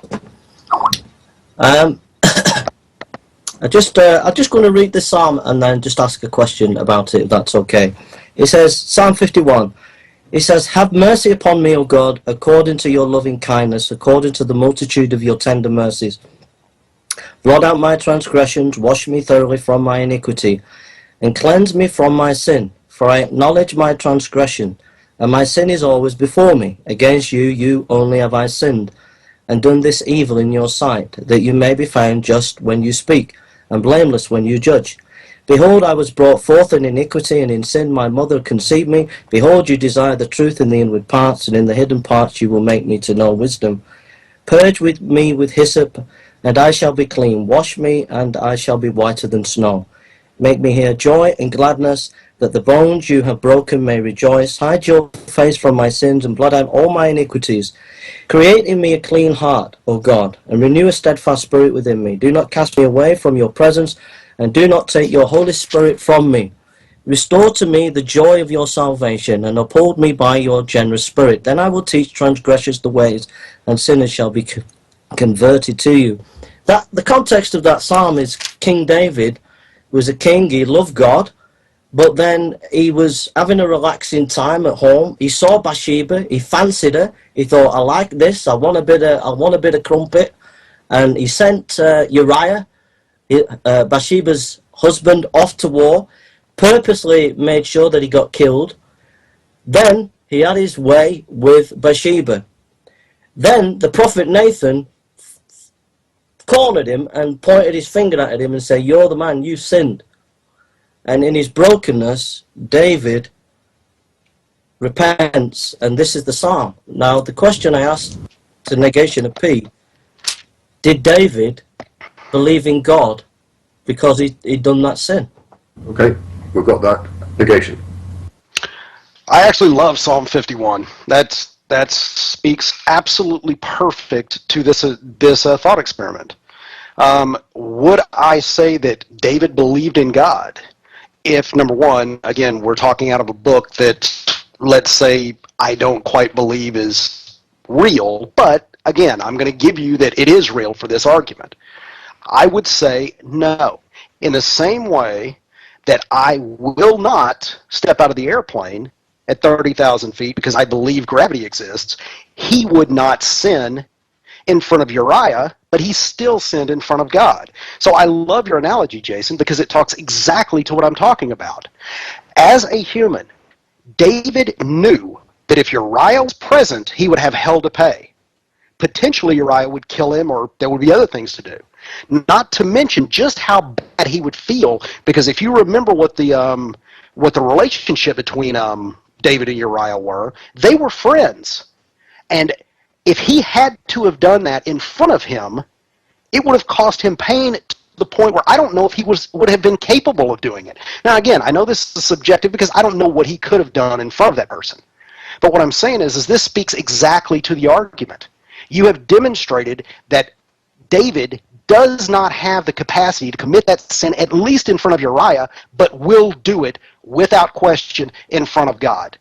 I'm just going to read the psalm and then just ask a question about it, if that's okay. It says, Psalm 51. It says, "Have mercy upon me, O God, according to your loving kindness, according to the multitude of your tender mercies. Blot out my transgressions, wash me thoroughly from my iniquity, and cleanse me from my sin. For I acknowledge my transgression, and my sin is always before me. Against you, you only have I sinned, and done this evil in your sight, that you may be found just when you speak, and blameless when you judge. Behold, I was brought forth in iniquity, and in sin my mother conceived me. Behold, you desire the truth in the inward parts, and in the hidden parts you will make me to know wisdom. Purge with me with hyssop, and I shall be clean. Wash me, and I shall be whiter than snow. Make me hear joy and gladness, that the bones you have broken may rejoice. Hide your face from my sins, and blot out all my iniquities. Create in me a clean heart, O God, and renew a steadfast spirit within me. Do not cast me away from your presence, and do not take your Holy Spirit from me. Restore to me the joy of your salvation, and uphold me by your generous spirit. Then I will teach transgressors the ways, and sinners shall be converted to you." The context of that psalm is King David was a king. He loved God, but then he was having a relaxing time at home. He saw Bathsheba. He fancied her. He thought, "I like this. I want a bit of crumpet," and he sent Uriah, Bathsheba's husband, off to war. Purposely made sure that he got killed. Then he had his way with Bathsheba. Then the prophet Nathan cornered him and pointed his finger at him and said, "You're the man, you sinned." And in his brokenness, David repents, and this is the psalm. Now, the question I asked to negation of P, did David believe in God because he'd done that sin? Okay, we've got that. Negation. I actually love Psalm 51. That speaks absolutely perfect to this thought experiment. Would I say that David believed in God? If, number one, again, we're talking out of a book that, let's say, I don't quite believe is real, but again, I'm going to give you that it is real for this argument. I would say no. In the same way that I will not step out of the airplane at 30,000 feet because I believe gravity exists, he would not sin in front of Uriah, but he still sinned in front of God. So I love your analogy, Jason, because it talks exactly to what I'm talking about. As a human, David knew that if Uriah was present, he would have hell to pay. Potentially Uriah would kill him, or there would be other things to do. Not to mention just how bad he would feel, because if you remember what the relationship between David and Uriah were, they were friends. And if he had to have done that in front of him, it would have cost him pain to the point where I don't know if he would have been capable of doing it. Now, again, I know this is subjective because I don't know what he could have done in front of that person. But what I'm saying is this speaks exactly to the argument. You have demonstrated that David does not have the capacity to commit that sin, at least in front of Uriah, but will do it without question in front of God.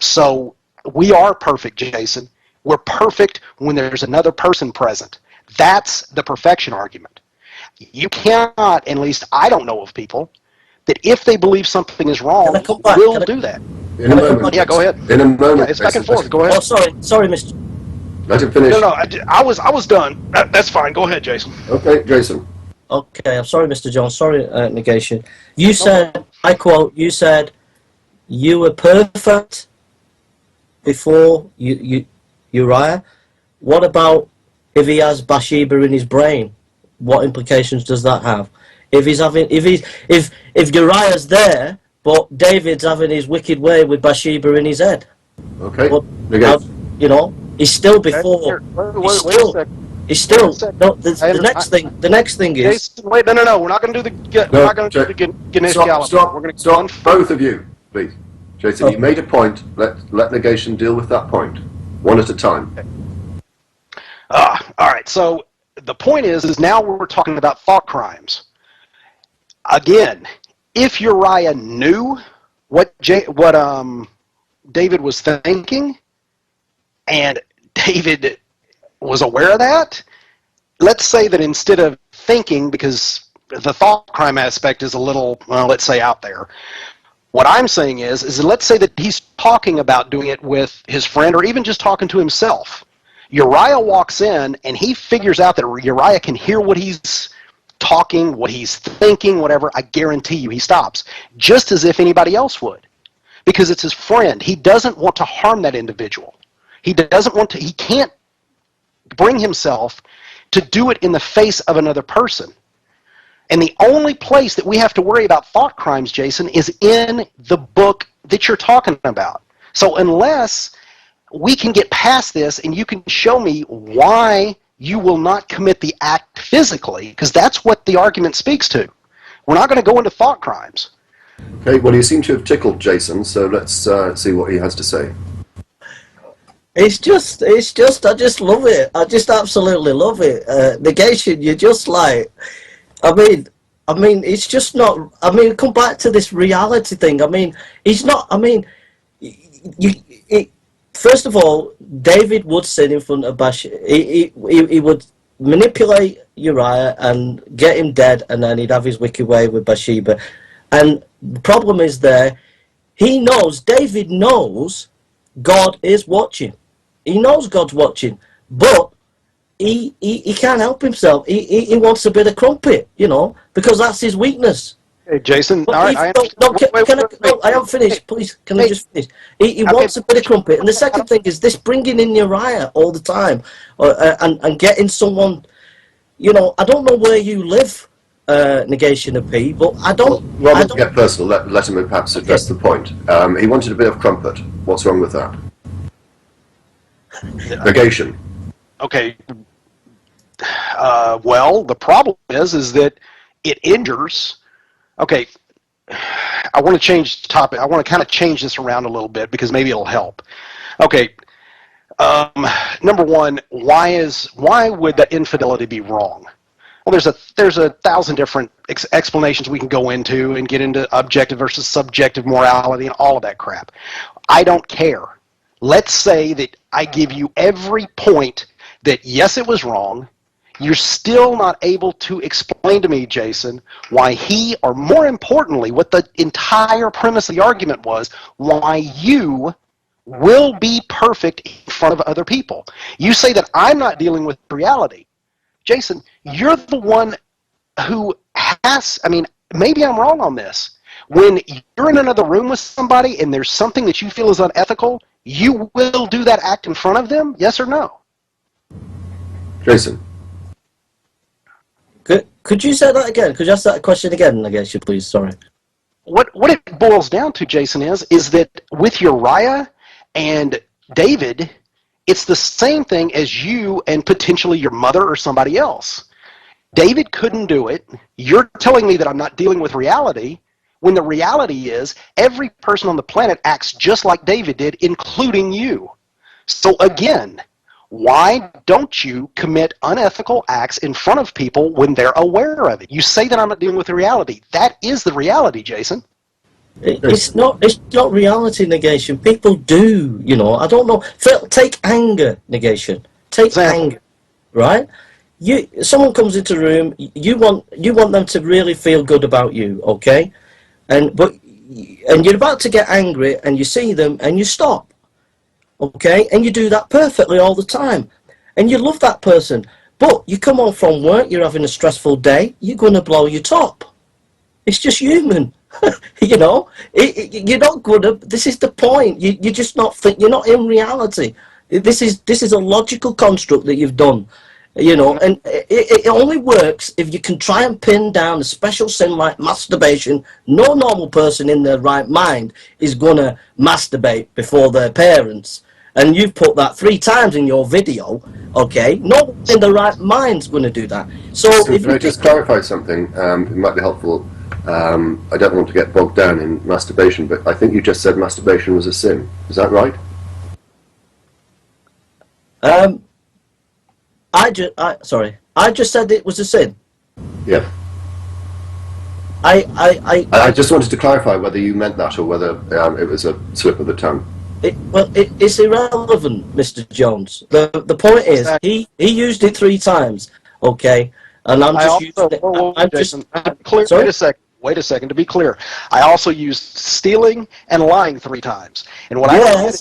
So we are perfect, Jason. We're perfect when there's another person present. That's the perfection argument. You cannot, at least I don't know of people, that if they believe something is wrong, will do that. In a moment. Yeah, go ahead. In a moment. Yeah, it's back and forth. Go ahead. Oh, sorry, Mr. Let him finish. No, I was done. That's fine. Go ahead, Jason. Okay, Jason. Okay, I'm sorry, Mr. Jones. Sorry, negation. You said, I quote, you said, you were perfect before Uriah. What about if he has Bathsheba in his brain? What implications does that have? If Uriah's there, but David's having his wicked way with Bathsheba in his head. Okay. He's still before. He's still. No, the next thing is. Jason, wait, no. We're not going to do the Ganesh Gallop. Stop. We're going to stop. Both of you, please. Jason, you made a point. Let negation deal with that point, one at a time. All right. So the point is now we're talking about thought crimes. Again, if Uriah knew what David was thinking, and David was aware of that. Let's say that instead of thinking, because the thought crime aspect is a little, well, let's say out there. What I'm saying is let's say that he's talking about doing it with his friend or even just talking to himself. Uriah walks in and he figures out that Uriah can hear what he's talking, what he's thinking, whatever. I guarantee you he stops, just as if anybody else would, because it's his friend. He doesn't want to harm that individual. He can't bring himself to do it in the face of another person. And the only place that we have to worry about thought crimes, Jason, is in the book that you're talking about. So unless we can get past this and you can show me why you will not commit the act physically, because that's what the argument speaks to. We're not going to go into thought crimes. Okay, well, you seem to have tickled Jason, so let's see what he has to say. It's just, I just love it. I just absolutely love it. Negation, you're just like, I mean, it's just not, come back to this reality thing. He's not, first of all, David would sit in front of Bathsheba. He would manipulate Uriah and get him dead, and then he'd have his wicked way with Bathsheba. And the problem is there, David knows God is watching. He knows God's watching, but he can't help himself. He wants a bit of crumpet, because that's his weakness. Hey, Jason, I haven't finished. Please, can I just finish? He wants a bit of crumpet. And the second thing is this bringing in Uriah all the time and getting someone, I don't know where you live, Negation of P, but I don't... Well, rather than get personal, let him perhaps address the point. He wanted a bit of crumpet. What's wrong with that? Negation. Okay. Well, the problem is that it injures... Okay, I want to change the topic. I want to kind of change this around a little bit because maybe it'll help. Okay, number one, why would that infidelity be wrong? Well, there's a thousand different explanations we can go into and get into objective versus subjective morality and all of that crap. I don't care. Let's say that I give you every point that yes, it was wrong. You're still not able to explain to me, Jason, why he, or more importantly, what the entire premise of the argument was, why you will be perfect in front of other people. You say that I'm not dealing with reality. Jason, you're the one who has, maybe I'm wrong on this. When you're in another room with somebody and there's something that you feel is unethical, you will do that act in front of them, yes or no? Jason. Could you say that again? Could you ask that question again, I guess you please? Sorry. What it boils down to, Jason, is that with Uriah and David, it's the same thing as you and potentially your mother or somebody else. David couldn't do it. You're telling me that I'm not dealing with reality, when the reality is every person on the planet acts just like David did, including you. So again, why don't you commit unethical acts in front of people when they're aware of it? You say that I'm not dealing with the reality. That is the reality, Jason. It's not reality, Negation. People do, I don't know. Take anger, Negation. Take anger, right? Someone comes into the room, you want them to really feel good about you, okay? And you're about to get angry and you see them and you stop. Okay, and you do that perfectly all the time, and you love that person. But you come home from work, you're having a stressful day, you're going to blow your top. It's just human, you're not good at. This is the point. You're just not. You're not in reality. This is a logical construct that you've done, and it only works if you can try and pin down a special sin like masturbation. No normal person in their right mind is going to masturbate before their parents. And you've put that 3 times in your video, okay? No one in the right mind's going to do that. So if can I just clarify something? It might be helpful. I don't want to get bogged down in masturbation, but I think you just said masturbation was a sin. Is that right? I just said it was a sin. Yeah. I just wanted to clarify whether you meant that or whether it was a slip of the tongue. It's irrelevant, Mr. Jones. The point is, he used it 3 times, okay? And I'm just using it. I'm Jason, just clear. sorry? Wait a second. To be clear, I also used stealing and lying 3 times. And what No.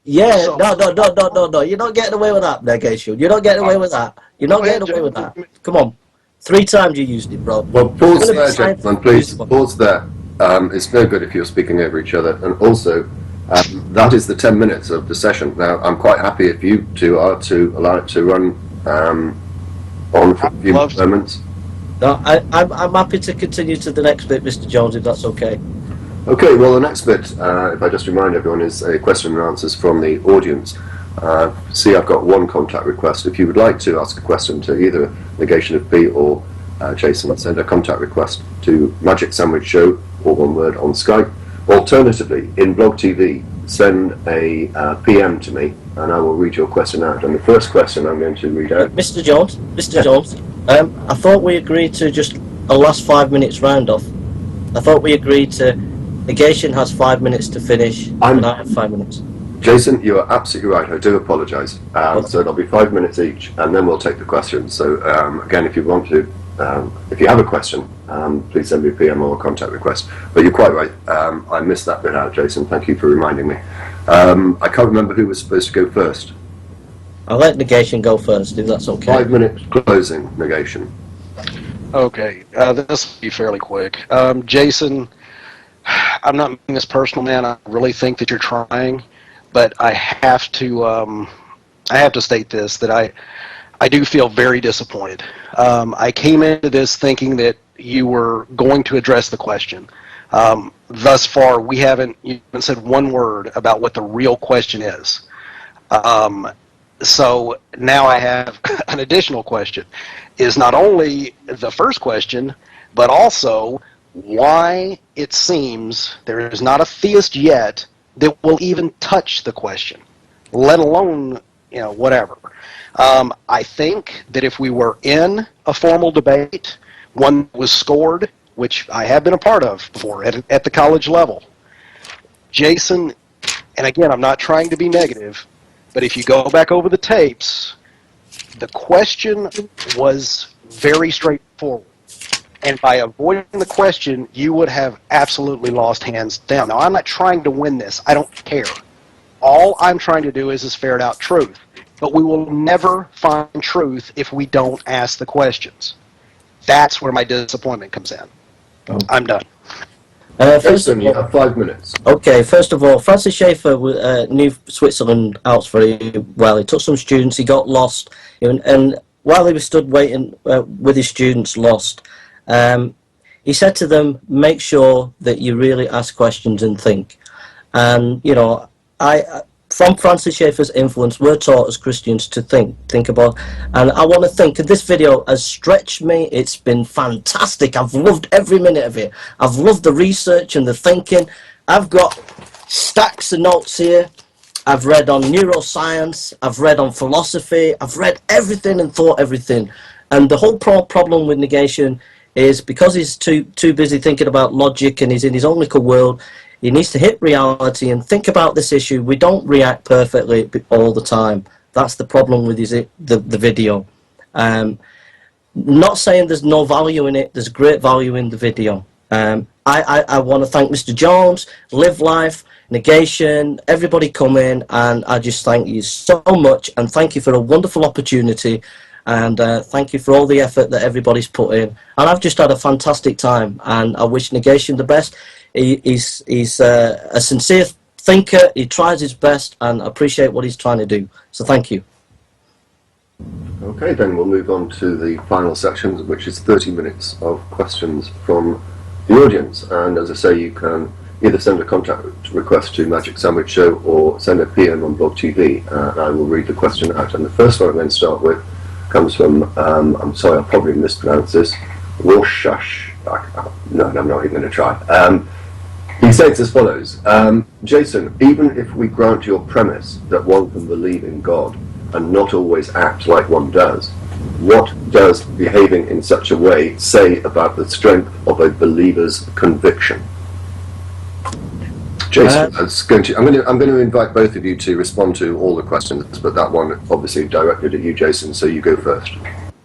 You're not getting away with that, negation. You're not getting away with that. You're not getting away with that. Come on. 3 times you used it, bro. Well, pause there, gentlemen, please. Pause there. It's no good if you're speaking over each other. And also, that is the 10 minutes of the session. Now, I'm quite happy if you two are to allow it to run on for a few moments. No, I'm happy to continue to the next bit, Mr. Jones, if that's okay. Okay, well, the next bit, if I just remind everyone, is a question and answers from the audience. See, I've got 1 contact request. If you would like to ask a question to either Negation of P or Jason, send a contact request to Magic Sandwich Show, all one word, on Skype. Alternatively, in Blog TV, send a PM to me, and I will read your question out. And the first question I'm going to read out... Mr. Jones, I thought we agreed to just a last 5 minutes round off. I thought we agreed to Negation has 5 minutes to finish, and I have 5 minutes. Jason, you are absolutely right. I do apologise. So it'll be 5 minutes each, and then we'll take the questions. So again, if you want to, if you have a question, please send me a PM or a contact request. But you're quite right. I missed that bit out, Jason. Thank you for reminding me. I can't remember who was supposed to go first. I'll let Negation go first, if that's okay. 5 minutes closing, Negation. Okay, this will be fairly quick. Jason, I'm not making this personal, man. I really think that you're trying, but I have to state this, that I do feel very disappointed. I came into this thinking that you were going to address the question. Thus far, you haven't said 1 word about what the real question is. So now I have an additional question. Is not only the first question, but also why it seems there is not a theist yet that will even touch the question, let alone, whatever. I think that if we were in a formal debate, one that was scored, which I have been a part of before at the college level, Jason, and again, I'm not trying to be negative, but if you go back over the tapes, the question was very straightforward. And by avoiding the question, you would have absolutely lost hands down. Now, I'm not trying to win this. I don't care. All I'm trying to do is ferret out truth. But we will never find truth if we don't ask the questions. That's where my disappointment comes in. Oh. I'm done. Jason, you have 5 minutes. Okay, first of all, Francis Schaeffer knew Switzerland Alps very well. He took some students, he got lost, and while he was stood waiting with his students lost, he said to them, make sure that you really ask questions and think. And, from Francis Schaeffer's influence, we're taught as Christians to think about, and I want to think, and this video has stretched me. It's been fantastic. I've loved every minute of it. I've loved the research and the thinking. I've got stacks of notes here. I've read on neuroscience, I've read on philosophy, I've read everything and thought everything. And the whole problem with Negation is because he's too busy thinking about logic and he's in his own little world, he needs to hit reality and think about this issue. We don't react perfectly all the time. That's the problem with the video. Not saying there's no value in it. There's great value in the video. I want to thank Mr. Jones, Live Life, Negation, everybody come in, and I just thank you so much, and thank you for a wonderful opportunity, and thank you for all the effort that everybody's put in. And I've just had a fantastic time, and I wish Negation the best. He's a sincere thinker. He tries his best, and I appreciate what he's trying to do. So thank you. Okay, then we'll move on to the final section, which is 30 minutes of questions from the audience. And as I say, you can either send a contact request to Magic Sandwich Show or send a PM on Blog TV, and I will read the question out. And the first one I'm going to start with comes from, I'm sorry, I'll probably mispronounce this, Rorschach. No, I'm not even going to try. He states as follows, Jason, even if we grant your premise that one can believe in God and not always act like one does, what does behaving in such a way say about the strength of a believer's conviction? Jason, I'm going to invite both of you to respond to all the questions, but that one obviously directed at you, Jason, so you go first.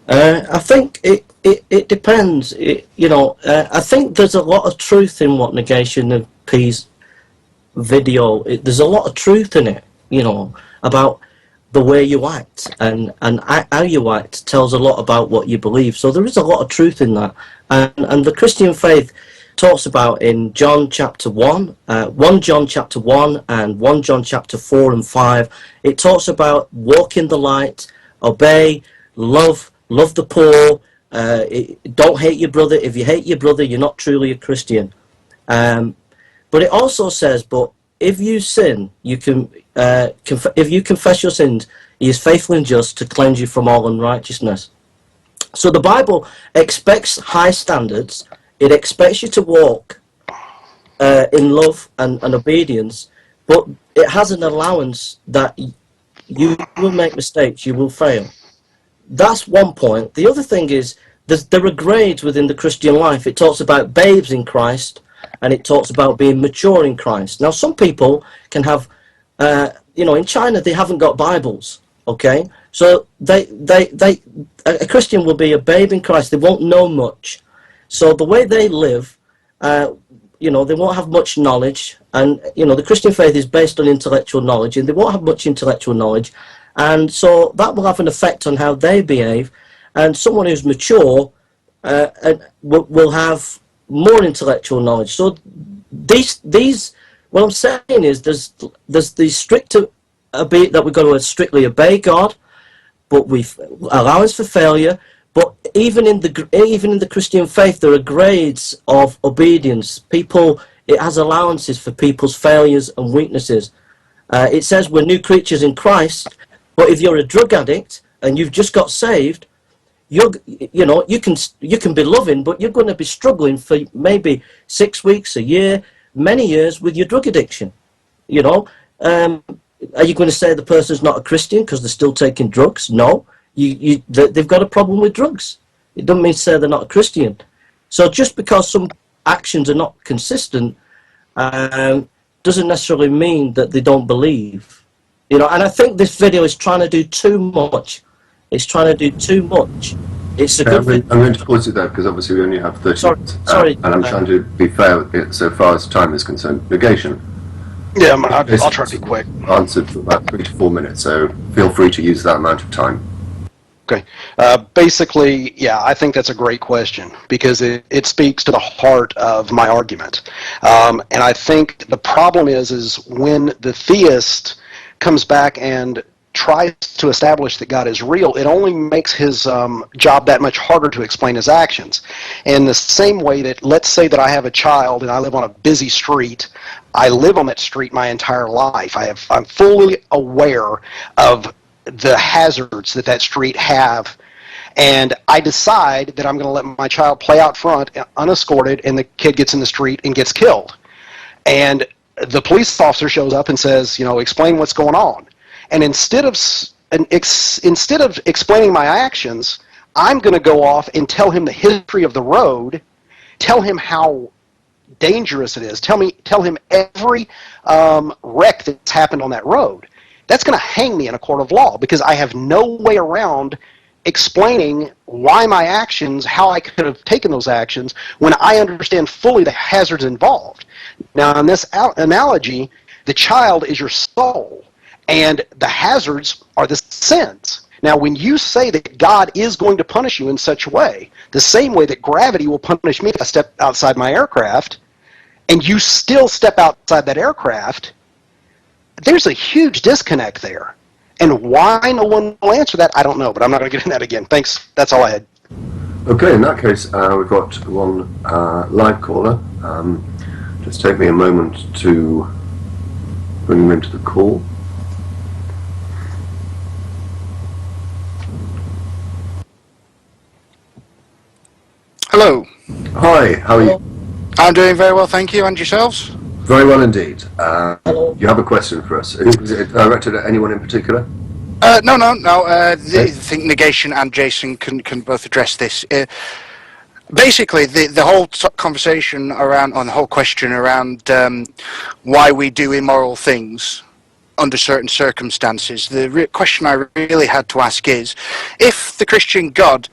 I think it depends. I think there's a lot of truth in what Negation of P's video. There's a lot of truth in it, about the way you act, and how you act tells a lot about what you believe. So there is a lot of truth in that, and the Christian faith talks about in John chapter 1, 1 John chapter 1 and 1 John chapter 4 and 5, it talks about walk in the light, obey, love the poor, don't hate your brother. If you hate your brother, you're not truly a Christian. But it also says, but if you sin, you can if you confess your sins, he is faithful and just to cleanse you from all unrighteousness. So the Bible expects high standards. It expects you to walk in love and obedience, but it has an allowance that you will make mistakes, you will fail. That's one point. The other thing is, there are grades within the Christian life. It talks about babes in Christ, and it talks about being mature in Christ. Now, some people can have, in China, they haven't got Bibles, okay? So a Christian will be a babe in Christ. They won't know much. So the way they live, they won't have much knowledge. And, the Christian faith is based on intellectual knowledge, and they won't have much intellectual knowledge. And so that will have an effect on how they behave. And someone who's mature will have more intellectual knowledge. So these what I'm saying is there's the stricter that we've got to strictly obey God, but we've allowance for failure. But even in the Christian faith, there are grades of obedience. It has allowances for people's failures and weaknesses. It says we're new creatures in Christ, but if you're a drug addict and you've just got saved, you can be loving, but you're going to be struggling for maybe 6 weeks, a year, many years with your drug addiction. Are you going to say the person's not a Christian because they're still taking drugs? No. They've got a problem with drugs. It doesn't mean to say they're not a Christian. So just because some actions are not consistent doesn't necessarily mean that they don't believe. And I think this video is trying to do too much. It's trying to do too much. It's a good I'm going to pause it there because obviously we only have 30 minutes. Sorry. And I'm trying to be fair so far as time is concerned. Negation. Yeah, I'll try to be quick. Answered for about 3 to 4 minutes, so feel free to use that amount of time. Okay. Basically, yeah, I think that's a great question because it speaks to the heart of my argument. And I think the problem is when the theist comes back and tries to establish that God is real, it only makes his job that much harder to explain his actions. In the same way that, let's say that I have a child and I live on a busy street. I live on that street my entire life. I'm fully aware of the hazards that street have, and I decide that I'm going to let my child play out front unescorted, and the kid gets in the street and gets killed. And the police officer shows up and says, explain what's going on. And instead of explaining my actions, I'm going to go off and tell him the history of the road, tell him how dangerous it is, tell him every wreck that's happened on that road. That's going to hang me in a court of law because I have no way around explaining why my actions, how I could have taken those actions when I understand fully the hazards involved. Now, in this analogy, the child is your soul, and the hazards are the sins. Now, when you say that God is going to punish you in such a way, the same way that gravity will punish me if I step outside my aircraft, and you still step outside that aircraft, there's a huge disconnect there. And why no one will answer that, I don't know, but I'm not going to get into that again. Thanks. That's all I had. Okay, in that case, we've got one live caller. Just take me a moment to bring him into the call. Hello. Hi, how are you? I'm doing very well, thank you. And yourselves? Very well indeed. You have a question for us. Is it directed at anyone in particular? No. I think Negation and Jason can both address this. Basically, the whole conversation around, on the whole question around why we do immoral things under certain circumstances, the question I really had to ask is, if the Christian God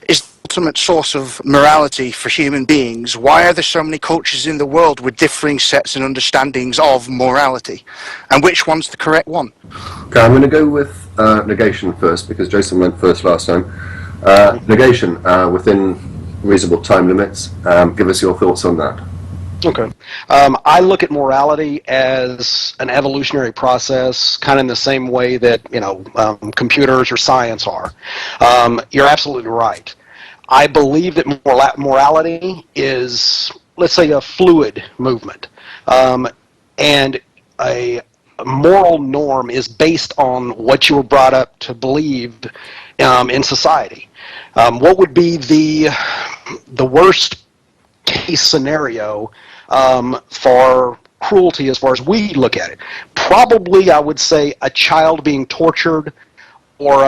is the ultimate source of morality for human beings, why are there so many cultures in the world with differing sets and understandings of morality? And which one's the correct one? Okay, I'm going to go with Negation first, because Jason went first last time. Negation, within reasonable time limits, give us your thoughts on that. Okay. I look at morality as an evolutionary process, kind of in the same way that, computers or science are. You're absolutely right. I believe that morality is, let's say, a fluid movement. And a moral norm is based on what you were brought up to believe in society. What would be the worst case scenario for cruelty as far as we look at it? Probably, I would say, a child being tortured or,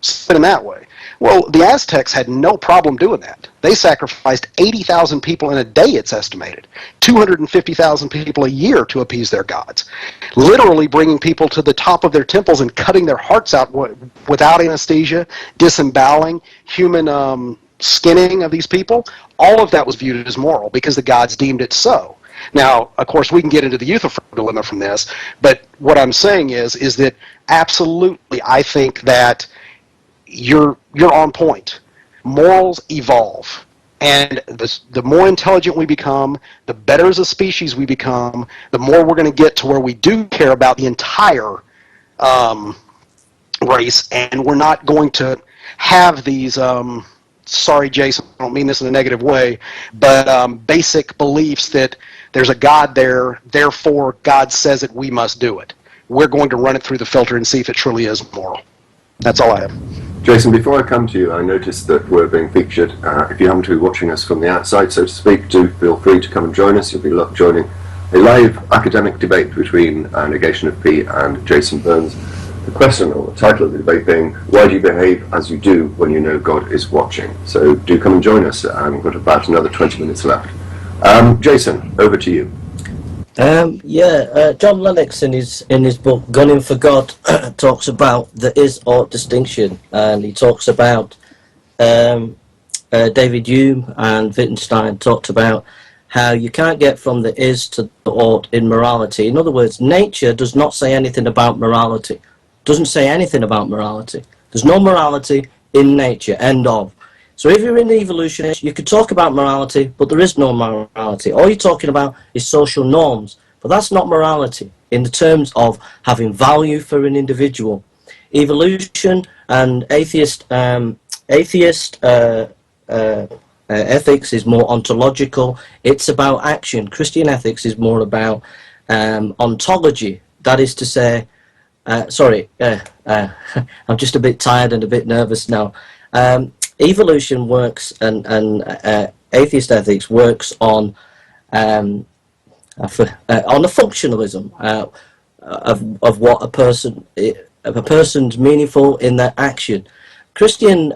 spit in that way. Well, the Aztecs had no problem doing that. They sacrificed 80,000 people in a day, it's estimated. 250,000 people a year to appease their gods. Literally bringing people to the top of their temples and cutting their hearts out without anesthesia, disemboweling, human skinning of these people. All of that was viewed as moral because the gods deemed it so. Now, of course, we can get into the Euthyphro dilemma from this, but what I'm saying is that absolutely I think that you're on point. Morals evolve, and the more intelligent we become, the better as a species we become, the more we're going to get to where we do care about the entire race, and we're not going to have these sorry, Jason, I don't mean this in a negative way, but basic beliefs that there's a God there, therefore God says that we must do it. We're going to run it through the filter and see if it truly is moral. That's all I have. Jason, before I come to you, I noticed that we're being featured. If you happen to be watching us from the outside, so to speak, do feel free to come and join us. You'll be joining a live academic debate between Negation of P and Jason Burns. The question, or the title of the debate being, why do you behave as you do when you know God is watching? So do come and join us. We've got about another 20 minutes left. Jason, over to you. John Lennox in his book Gunning for God talks about the is-ought distinction, and he talks about David Hume and Wittgenstein talked about how you can't get from the is to the ought in morality. In other words, nature does not say anything about morality. Doesn't say anything about morality. There's no morality in nature, end of. So if you're in the evolutionist, you could talk about morality, but there is no morality. All you're talking about is social norms, but that's not morality in the terms of having value for an individual. Evolution and atheist ethics is more ontological. It's about action. Christian ethics is more about ontology. That is to say, I'm just a bit tired and a bit nervous now. Evolution works and atheist ethics works on the functionalism of what a person's meaningful in their action. Christian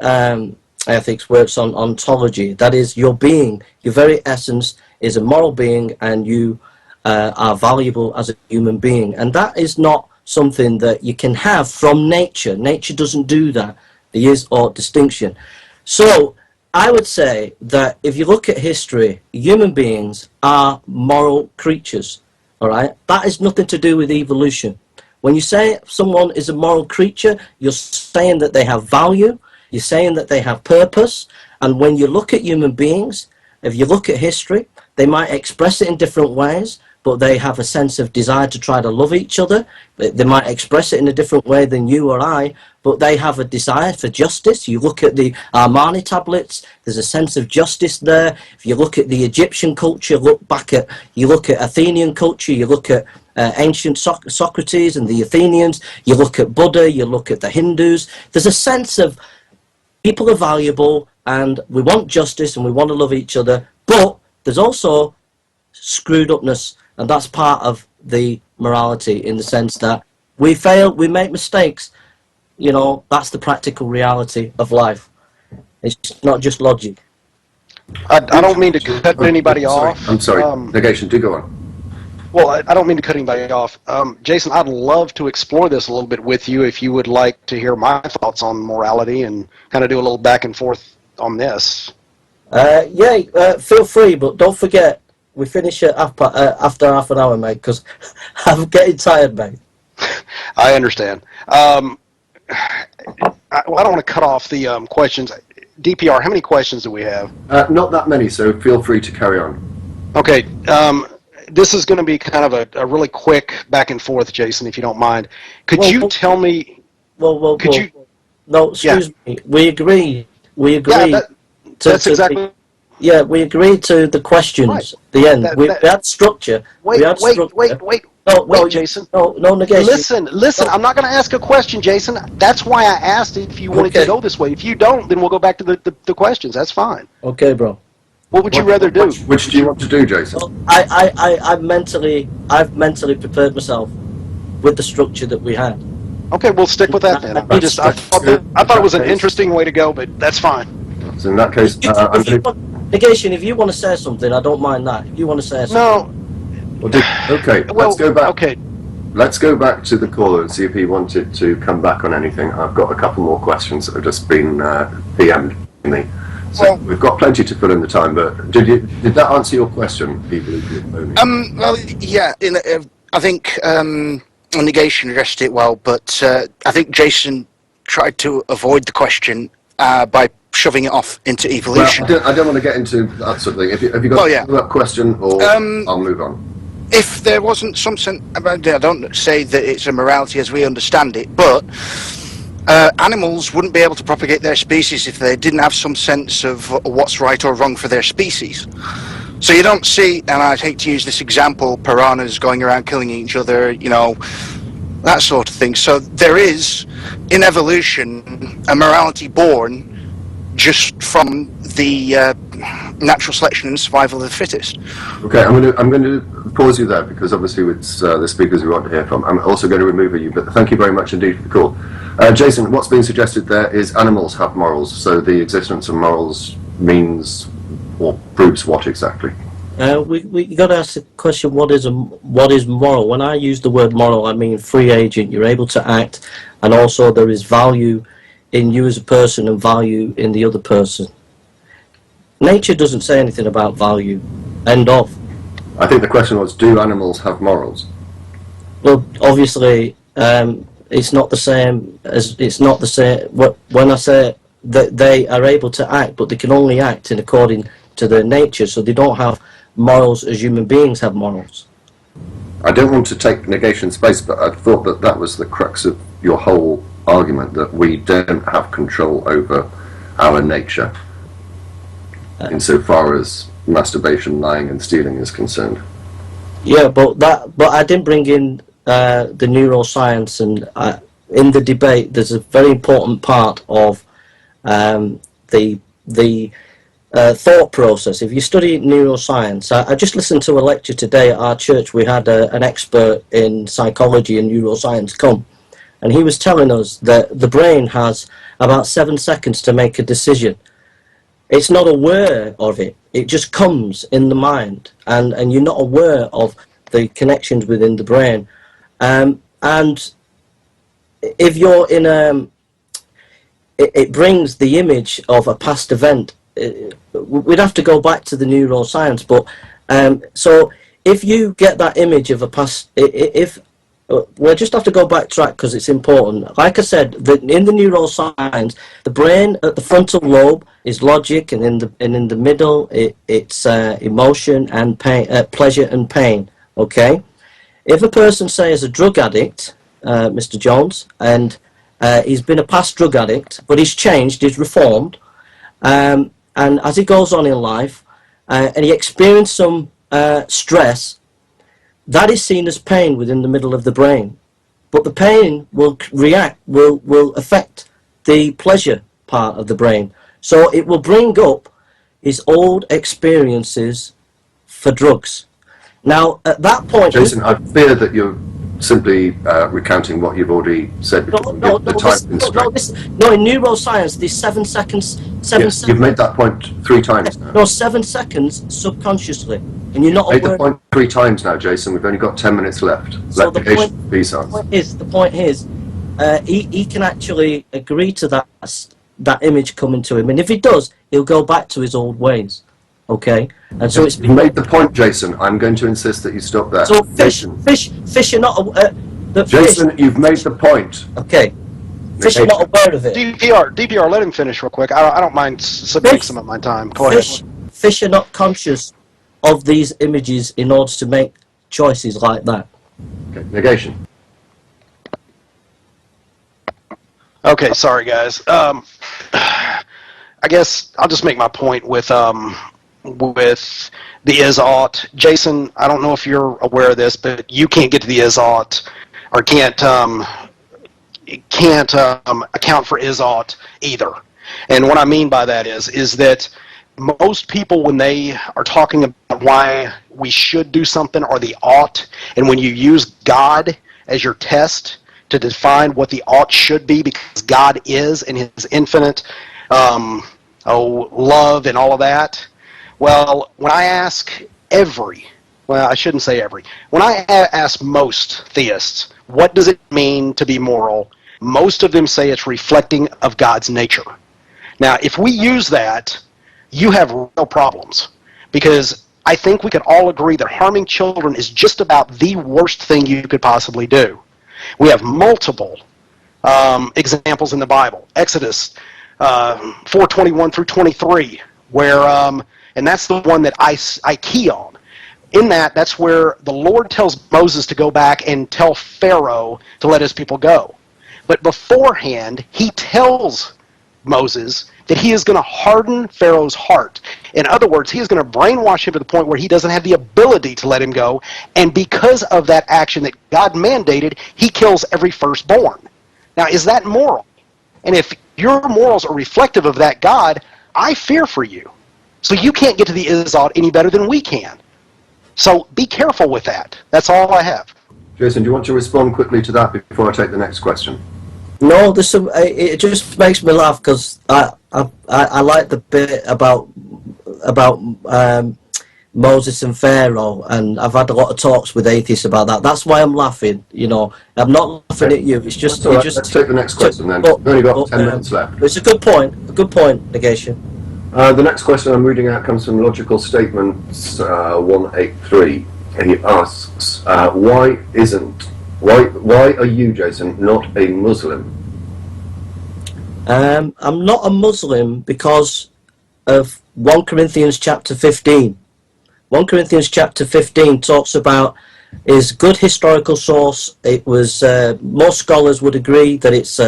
ethics works on ontology. That is, your being, your very essence is a moral being, and you are valuable as a human being. And that is not something that you can have from nature. Nature doesn't do that. The is-ought distinction. So I would say that if you look at history, human beings are moral creatures. All right, that has nothing to do with evolution. When you say someone is a moral creature, you're saying that they have value. You're saying that they have purpose. And when you look at human beings, if you look at history, they might express it in different ways, but they have a sense of desire to try to love each other. They might express it in a different way than you or I, but they have a desire for justice. You look at the Armani tablets, there's a sense of justice there. If you look at the Egyptian culture, you look at Athenian culture, you look at ancient Socrates and the Athenians, you look at Buddha, you look at the Hindus. There's a sense of people are valuable and we want justice and we want to love each other, but there's also screwed upness. And that's part of the morality in the sense that we fail, we make mistakes, you know, that's the practical reality of life. It's not just logic. I don't mean to cut anybody Sorry, off. I'm sorry. Negation, do go on. Well, I don't mean to cut anybody off. Jason, I'd love to explore this a little bit with you if you would like to hear my thoughts on morality and kind of do a little back and forth on this. Feel free, but don't forget, we finish at after half an hour, mate, because I'm getting tired, mate. I understand. I don't want to cut off the questions. DPR, how many questions do we have? Not that many, so feel free to carry on. Okay. This is going to be kind of a really quick back and forth, Jason, if you don't mind. Could you tell me... No, excuse me. We agreed. Yeah, that's exactly... Yeah, we agreed to the questions. Right. The end. We had structure. Wait, Jason. No negation. Listen. I'm not going to ask a question, Jason. That's why I asked if you wanted to go this way. If you don't, then we'll go back to the questions. That's fine. Okay, bro. What would you rather do? Which do you want to do, Jason? Well, I've mentally prepared myself with the structure that we had. Okay, we'll stick with that then. I thought it was an interesting way to go, but that's fine. So in that case, Negation, if you want to say something, I don't mind that. If you want to say something. No. Okay, let's go back. Okay. Let's go back to the caller and see if he wanted to come back on anything. I've got a couple more questions that have just been PM'd me. So we've got plenty to fill in the time, but did that answer your question, people who well, yeah, I think Negation addressed it well, but I think Jason tried to avoid the question by shoving it off into evolution. Well, I don't want to get into that sort of thing. Have you got a question, or I'll move on. If there wasn't some sense, I don't say that it's a morality as we understand it, but animals wouldn't be able to propagate their species if they didn't have some sense of what's right or wrong for their species. So you don't see, and I'd hate to use this example, piranhas going around killing each other, you know, that sort of thing. So there is, in evolution, a morality born just from the natural selection and survival of the fittest. Okay, I'm going to pause you there because obviously it's the speakers we want to hear from. I'm also going to remove you, but thank you very much indeed for the call. Jason, what's being suggested there is animals have morals, so the existence of morals means or proves what exactly? We got to ask the question: what is moral? When I use the word moral, I mean free agent. You're able to act, and also there is value in you as a person and value in the other person. Nature doesn't say anything about value. End of. I think the question was, do animals have morals? Well, obviously, it's not the same as when I say that they are able to act, but they can only act in according to their nature, so they don't have morals as human beings have morals. I don't want to take negation space, but I thought that was the crux of your whole argument, that we don't have control over our nature insofar as masturbation, lying and stealing is concerned. Yeah, but I didn't bring in the neuroscience, and in the debate there's a very important part of the thought process. If you study neuroscience, I just listened to a lecture today at our church. We had an expert in psychology and neuroscience come, and he was telling us that the brain has about 7 seconds to make a decision. It's not aware of it. It just comes in the mind, and you're not aware of the connections within the brain. And if you're in it brings the image of a past event. We'd have to go back to the neuroscience, but so if you get that image of a past, we'll just have to go back track because it's important. Like I said, in the neuroscience, the brain at the frontal lobe is logic, and in the middle it's emotion and pain, pleasure and pain. Okay, if a person, say, is a drug addict, Mr. Jones, and he's been a past drug addict, but he's changed, he's reformed, and as he goes on in life, and he experienced some stress, that is seen as pain within the middle of the brain. But the pain will affect the pleasure part of the brain. So it will bring up his old experiences for drugs. Now, at that point... Jason, I fear that you're simply recounting what you've already said before. In neuroscience, there's 7 seconds. Yes, you've made that point 3 times now. No, 7 seconds subconsciously, and you're not Made aware. the point 3 times now, Jason. We've only got 10 minutes left. So Let the negation point, be the silent. point is, he can actually agree to that image coming to him, and if he does, he'll go back to his old ways. Okay, and so it's You made the point, Jason. I'm going to insist that you stop there. So fish are not. Jason, you've made the point. Okay. Fish are not aware of it. DPR, let him finish real quick. I don't mind submitting some of my time. Go ahead. Fish are not conscious of these images in order to make choices like that. Okay, negation. Okay, sorry guys. I guess I'll just make my point with the is-ought. Jason, I don't know if you're aware of this, but you can't get to the is-ought, or can't account for is-ought either. And what I mean by that is that most people, when they are talking about why we should do something, or the ought, and when you use God as your test to define what the ought should be, because God is in his infinite love and all of that. Well, when I ask I shouldn't say every, when I ask most theists, what does it mean to be moral? Most of them say it's reflecting of God's nature. Now, if we use that, you have real problems, because I think we could all agree that harming children is just about the worst thing you could possibly do. We have multiple examples in the Bible. Exodus 4:21 through 23, where, and that's the one that I key on. In that's where the Lord tells Moses to go back and tell Pharaoh to let his people go. But beforehand, he tells Moses that he is going to harden Pharaoh's heart. In other words, he is going to brainwash him to the point where he doesn't have the ability to let him go. And because of that action that God mandated, he kills every firstborn. Now, is that moral? And if your morals are reflective of that God, I fear for you. So you can't get to the is-ought any better than we can. So be careful with that. That's all I have. Jason, do you want to respond quickly to that before I take the next question? No, it just makes me laugh, because I like the bit about Moses and Pharaoh, and I've had a lot of talks with atheists about that. That's why I'm laughing. You know, I'm not laughing at you. It's just, right. Let's take the next question then. We've only got 10 minutes left. It's a good point. A good point, negation. The next question I'm reading out comes from Logical Statements 183. And he asks, why are you, Jason, not a Muslim? I'm not a Muslim because of 1 Corinthians chapter 15. 1 Corinthians chapter 15 talks about is good historical source. It was most scholars would agree that it's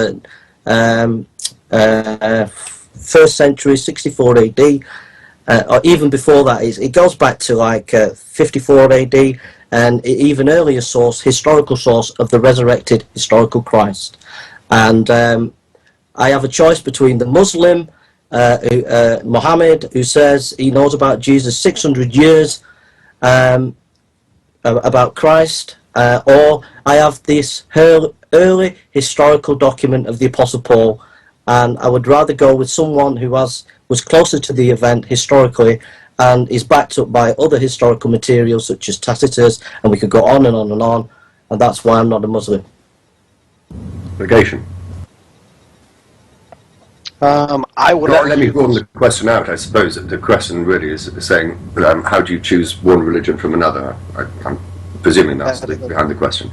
1st century, 64 AD, or even before that. It goes back to like 54 AD, and even earlier source, historical source of the resurrected historical Christ. And I have a choice between the Muslim, Muhammad, who says he knows about Jesus 600 years, about Christ, or I have this early historical document of the Apostle Paul, and I would rather go with someone who was closer to the event historically and is backed up by other historical materials such as Tacitus, and we could go on and on and on, and that's why I'm not a Muslim. Negation. I would argue... Let me broaden the question out, I suppose. The question really is saying, how do you choose one religion from another? I'm presuming that's behind the question.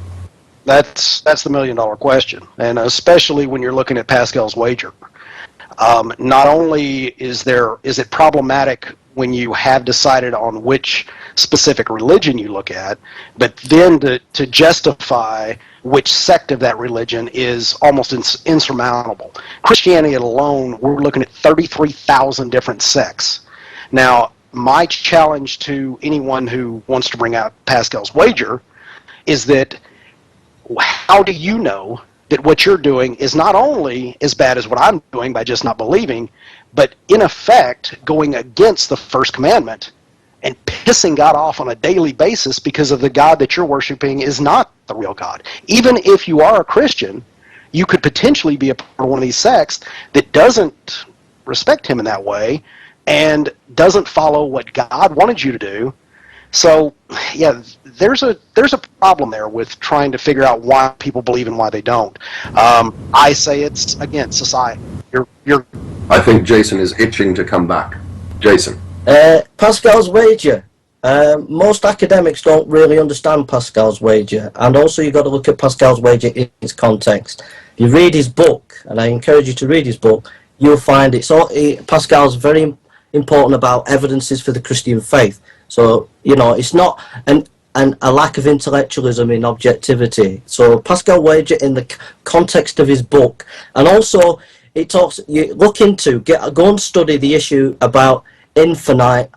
That's the million-dollar question, and especially when you're looking at Pascal's wager. Not only is it problematic when you have decided on which specific religion you look at, but then to justify which sect of that religion is almost insurmountable. Christianity alone, we're looking at 33,000 different sects. Now, my challenge to anyone who wants to bring out Pascal's wager is that how do you know that what you're doing is not only as bad as what I'm doing by just not believing, but in effect going against the first commandment and pissing God off on a daily basis because of the God that you're worshiping is not the real God. Even if you are a Christian, you could potentially be a part of one of these sects that doesn't respect him in that way and doesn't follow what God wanted you to do. So, yeah, there's a problem there with trying to figure out why people believe and why they don't. I say it's, again, society. I think Jason is itching to come back. Jason. Pascal's wager. Most academics don't really understand Pascal's wager, and also you've got to look at Pascal's wager in its context. If you read his book, and I encourage you to read his book, you'll find Pascal's very important about evidences for the Christian faith. So, you know, it's not a lack of intellectualism in objectivity. So Pascal wager in the context of his book, and also it talks. You look into go and study the issue about infinite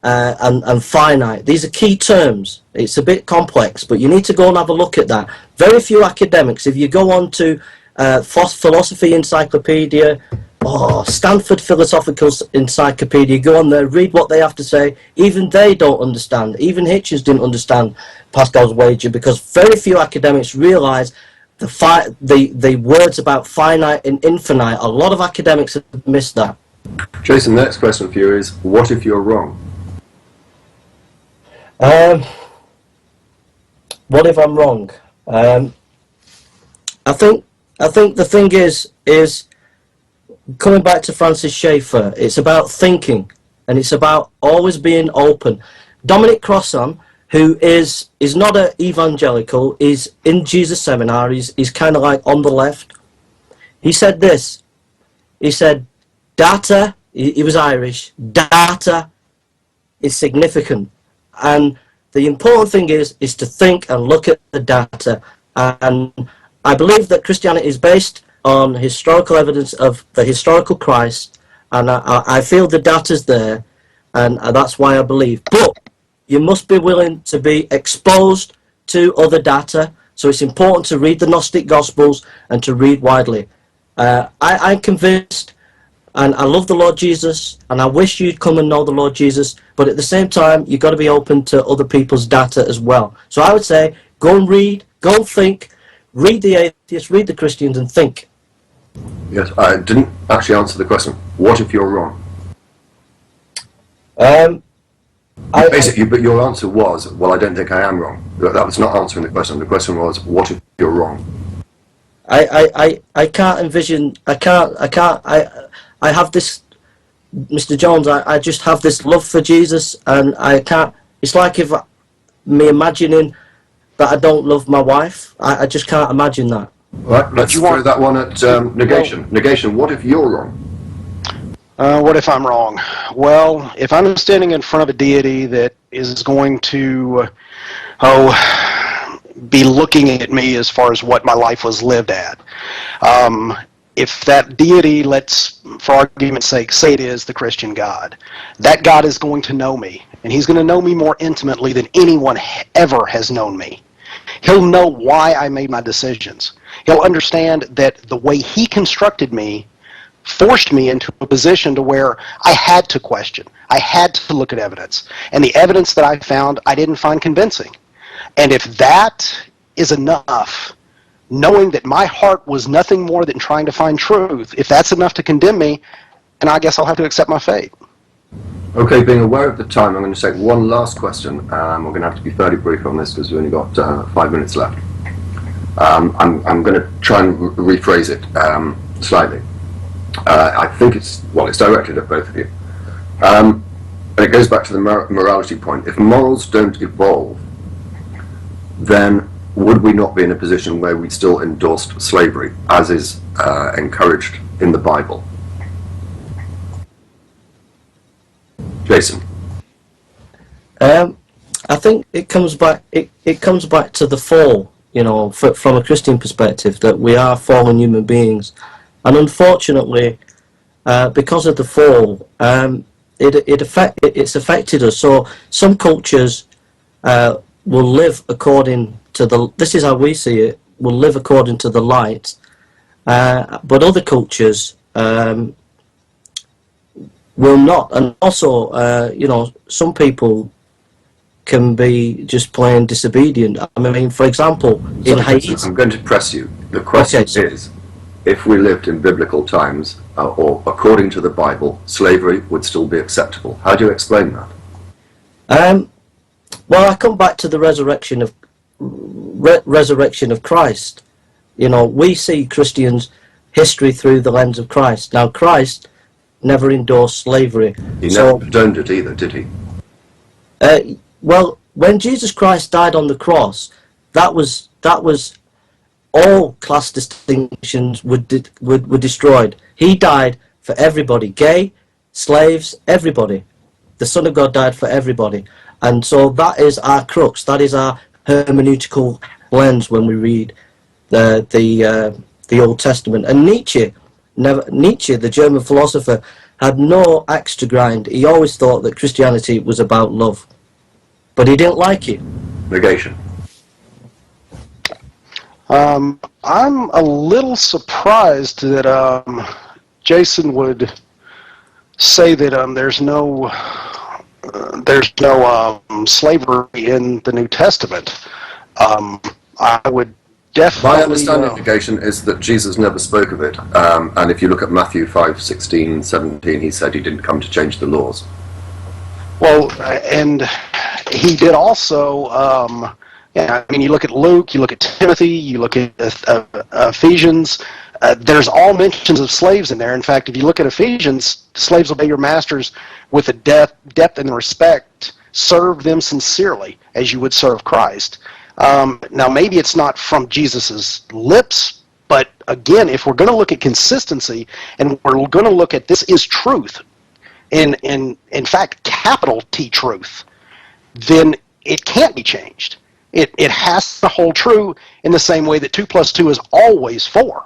and finite. These are key terms. It's a bit complex, but you need to go and have a look at that. Very few academics, if you go on to Philosophy Encyclopedia, Stanford Philosophical Encyclopedia, go on there, read what they have to say. Even they don't understand. Even Hitchens didn't understand Pascal's wager, because very few academics realize the words about finite and infinite. A lot of academics have missed that. Jason, the next question for you is, what if you're wrong? What if I'm wrong? I think the thing is coming back to Francis Schaeffer. It's about thinking, and it's about always being open. Dominic Crossan, who is not an evangelical, is in Jesus Seminar. He's kind of like on the left. He said this. He said, data. He was Irish. Data is significant, and the important thing is to think and look at the data. And I believe that Christianity is based on historical evidence of the historical Christ, and I feel the data's there, and that's why I believe. But you must be willing to be exposed to other data, so it's important to read the Gnostic Gospels and to read widely. I'm convinced, and I love the Lord Jesus, and I wish you'd come and know the Lord Jesus, but at the same time, you've got to be open to other people's data as well. So I would say, go and read, go and think, read the atheists, read the Christians, and think. Yes, I didn't actually answer the question. What if you're wrong? Basically, but your answer was, well, I don't think I am wrong. That was not answering the question. The question was, what if you're wrong? I can't envision, I have this, Mr. Jones, I just have this love for Jesus, and I can't, it's like if me imagining that I don't love my wife. I just can't imagine that. Right, let's throw that one at negation. Negation, what if you're wrong? What if I'm wrong? Well, if I'm standing in front of a deity that is going to, be looking at me as far as what my life was lived at, if that deity, let's, for argument's sake, say it is the Christian God, that God is going to know me, and he's going to know me more intimately than anyone ever has known me. He'll know why I made my decisions. He'll understand that the way he constructed me forced me into a position to where I had to question. I had to look at evidence. And the evidence that I found, I didn't find convincing. And if that is enough, knowing that my heart was nothing more than trying to find truth, if that's enough to condemn me, then I guess I'll have to accept my fate. Okay, being aware of the time, I'm going to take one last question. We're going to have to be fairly brief on this because we've only got 5 minutes left. I'm going to try and rephrase it slightly. I think it's directed at both of you. And it goes back to the morality point. If morals don't evolve, then would we not be in a position where we still endorsed slavery, as is encouraged in the Bible? Jason. I think it comes back. It comes back to the fall. You know, from a Christian perspective, that we are fallen human beings, and unfortunately, because of the fall, it's affected us. So some cultures will live according to the. This is how we see it. Will live according to the light, but other cultures will not. And also, you know, some people can be just plain disobedient. I mean, for example, in Haiti... I'm going to press you. The question is, if we lived in biblical times, or according to the Bible, slavery would still be acceptable. How do you explain that? Well, I come back to the resurrection of Christ. You know, we see Christians' history through the lens of Christ. Now, Christ never endorsed slavery. He never condoned it either, did he? Well, when Jesus Christ died on the cross, that was all class distinctions were destroyed. He died for everybody, gay, slaves, everybody. The Son of God died for everybody. And so that is our crux, that is our hermeneutical lens when we read the Old Testament. And Nietzsche, the German philosopher, had no axe to grind. He always thought that Christianity was about love, but he didn't like it. Negation. I'm a little surprised that Jason would say that there's no slavery in the New Testament. I would definitely... My understanding of negation is that Jesus never spoke of it. And if you look at Matthew 5:16, 17, he said he didn't come to change the laws. Well, and he did also... yeah, I mean, you look at Luke, you look at Timothy, you look at Ephesians. There's all mentions of slaves in there. In fact, if you look at Ephesians, slaves obey your masters with a depth and respect. Serve them sincerely as you would serve Christ. Now, maybe it's not from Jesus's lips, but again, if we're going to look at consistency and we're going to look at this is truth, in fact, capital T truth, then it can't be changed. It has to hold true in the same way that 2 + 2 is always 4.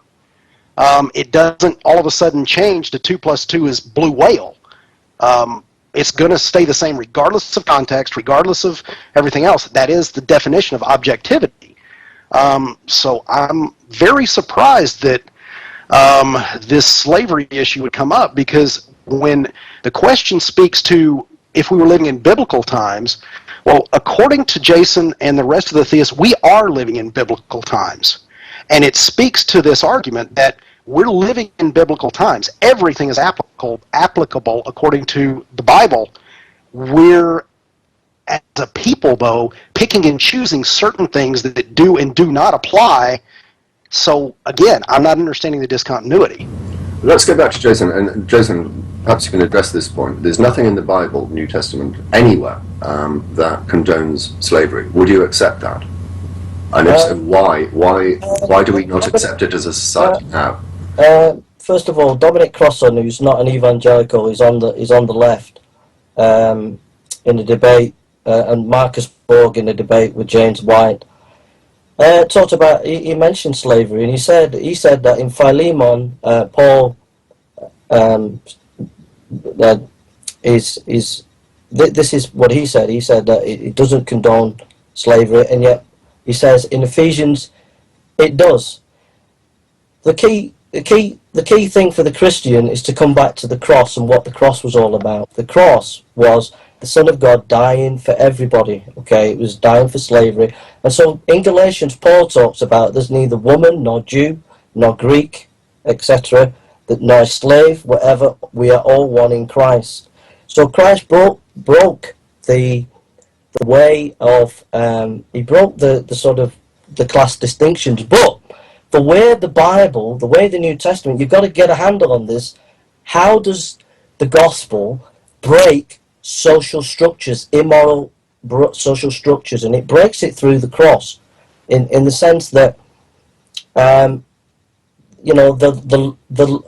It doesn't all of a sudden change to 2 + 2 is blue whale. It's going to stay the same regardless of context, regardless of everything else. That is the definition of objectivity. So I'm very surprised that this slavery issue would come up, because when the question speaks to if we were living in biblical times, well, according to Jason and the rest of the theists, we are living in biblical times. And it speaks to this argument that we're living in biblical times. Everything is applicable according to the Bible. We're, as a people, though, picking and choosing certain things that do and do not apply. So, again, I'm not understanding the discontinuity. Let's go back to Jason. And Jason, perhaps you can address this point. There's nothing in the Bible, New Testament, anywhere that condones slavery. Would you accept that? And if so, why? Why do we not accept it as a society now? First of all, Dominic Crossan, who's not an evangelical, is on the left in a debate, and Marcus Borg in a debate with James White. Talked about, he mentioned slavery, and he said that in Philemon, Paul this is what he said. He said that it doesn't condone slavery, and yet he says in Ephesians it does. The key thing for the Christian is to come back to the cross and what the cross was all about. The cross was the Son of God dying for everybody. Okay, it was dying for slavery. And so in Galatians, Paul talks about there's neither woman nor Jew nor Greek, etc., that nor slave, whatever. We are all one in Christ. So Christ broke the way of he broke the sort of the class distinctions, but the way the Bible, the way the New Testament, you've got to get a handle on this. How does the gospel break social structures, immoral social structures? And it breaks it through the cross, in the sense that you know, the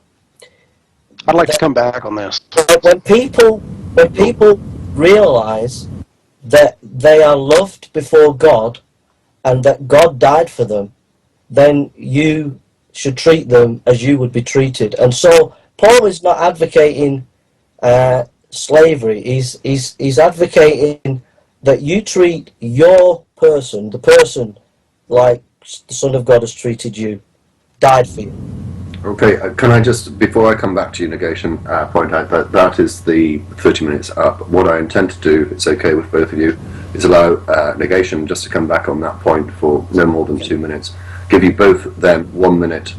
I'd like to come back on this. when people realize that they are loved before God and that God died for them, then you should treat them as you would be treated. And so Paul is not advocating slavery. He's advocating that you treat your person, the person, like the Son of God has treated you, died for you. Okay, can I just, before I come back to you, Negation, point out that that is the 30 minutes up. What I intend to do, if it's okay with both of you, is allow Negation just to come back on that point for no more than 2 minutes. Give you both then 1 minute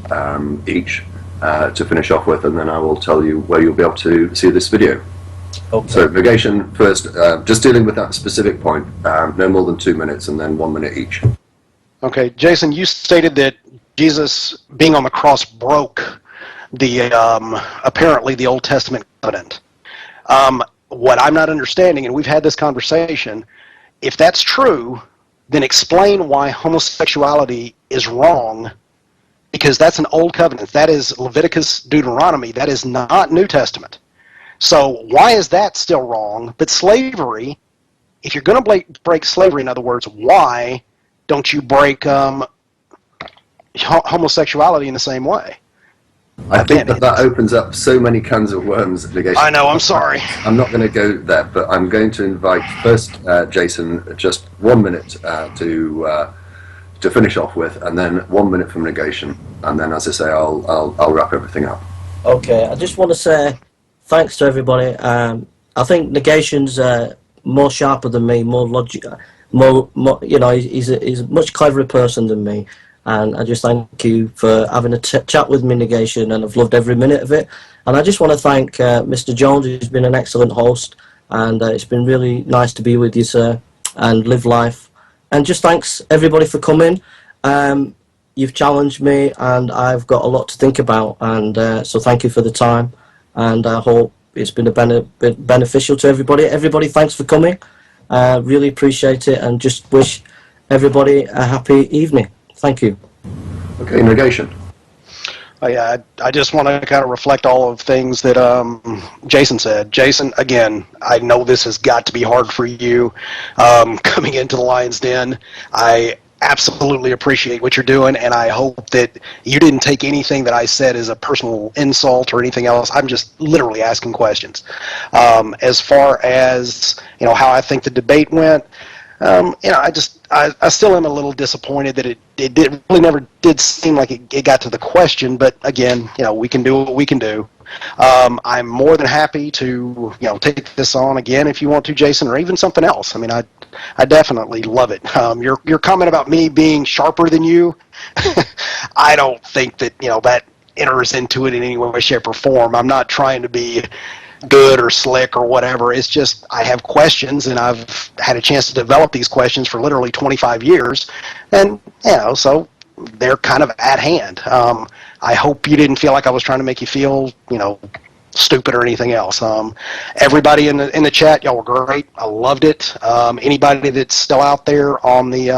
each to finish off with, and then I will tell you where you'll be able to see this video. Okay. So, Negation, first, just dealing with that specific point, no more than 2 minutes, and then 1 minute each. Okay, Jason, you stated that Jesus being on the cross broke the apparently the Old Testament covenant. What I'm not understanding, and we've had this conversation, if that's true, then explain why homosexuality is wrong, because that's an old covenant. That is Leviticus, Deuteronomy. That is not New Testament. So why is that still wrong? But slavery, if you're going to break slavery, in other words, why don't you break homosexuality in the same way? I think that opens up so many cans of worms. Negation. I know, I'm sorry. I'm not going to go there, but I'm going to invite first Jason, just 1 minute to finish off with, and then 1 minute from Negation, and then, as I say, I'll wrap everything up. Okay, I just want to say thanks to everybody. I think Negation's more sharper than me, more logical, more you know, he's a much cleverer person than me. And I just thank you for having a chat with me, Negation, and I've loved every minute of it. And I just want to thank Mr. Jones, who's been an excellent host, and it's been really nice to be with you, sir, and live life. And just thanks everybody for coming. You've challenged me, and I've got a lot to think about, and so thank you for the time, and I hope it's been beneficial to everybody. Everybody, thanks for coming. Really appreciate it, and just wish everybody a happy evening. Thank you. Okay, Negation. I just want to kind of reflect all of things that Jason said. Jason, again, I know this has got to be hard for you coming into the Lion's Den. I absolutely appreciate what you're doing, and I hope that you didn't take anything that I said as a personal insult or anything else. I'm just literally asking questions. As far as, you know, how I think the debate went, you know, I still am a little disappointed that it really never did seem like it got to the question, but again, you know, we can do what we can do. I'm more than happy to, you know, take this on again if you want to, Jason, or even something else. I mean, I definitely love it. Your comment about me being sharper than you, I don't think that, you know, that enters into it in any way, shape, or form. I'm not trying to be good or slick or whatever. It's just I have questions, and I've had a chance to develop these questions for literally 25 years, and you know, so they're kind of at hand. I hope you didn't feel like I was trying to make you feel, you know, stupid or anything else. Everybody in the chat, y'all were great. I loved it. Anybody that's still out there on the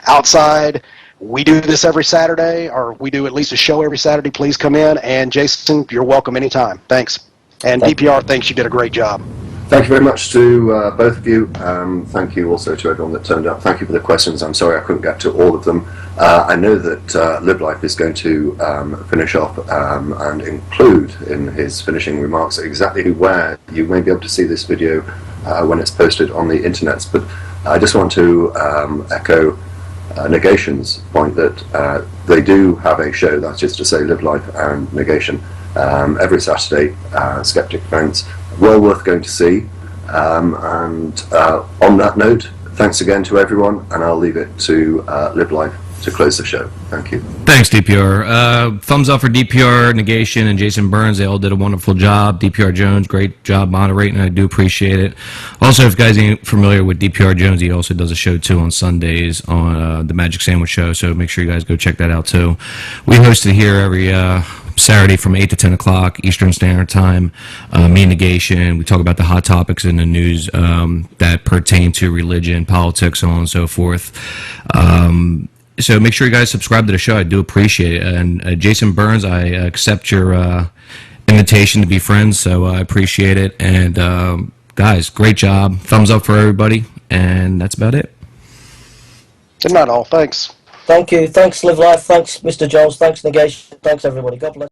outside, we do this every Saturday, or we do at least a show every Saturday. Please come in, and Jason, you're welcome anytime. Thanks. And DPR thinks you did a great job. Thank you very much to both of you. Thank you also to everyone that turned up. Thank you for the questions. I'm sorry I couldn't get to all of them. I know that Live Life is going to finish off and include in his finishing remarks exactly where you may be able to see this video when it's posted on the internet. But I just want to echo Negation's point that they do have a show, that's just to say Live Life and Negation, every Saturday, Skeptic Events, well worth going to see. And on that note, thanks again to everyone, and I'll leave it to Live Life to close the show. Thank you. Thanks, DPR. Thumbs up for DPR, Negation, and Jason Burns. They all did a wonderful job. DPR Jones, great job moderating. I do appreciate it. Also, if you guys ain't familiar with DPR Jones, he also does a show too on Sundays on the Magic Sandwich Show. So make sure you guys go check that out too. We host it here every Saturday from 8 to 10 o'clock Eastern Standard Time. Me and Negation, we talk about the hot topics in the news that pertain to religion, politics, so on and so forth. So make sure you guys subscribe to the show. I do appreciate it. And Jason Burns, I accept your invitation to be friends, so I appreciate it. And guys, great job. Thumbs up for everybody. And that's about it. Good night, all. Thanks. Thank you. Thanks, Live Life. Thanks, Mr. Jones. Thanks, Negation. Thanks, everybody. God bless.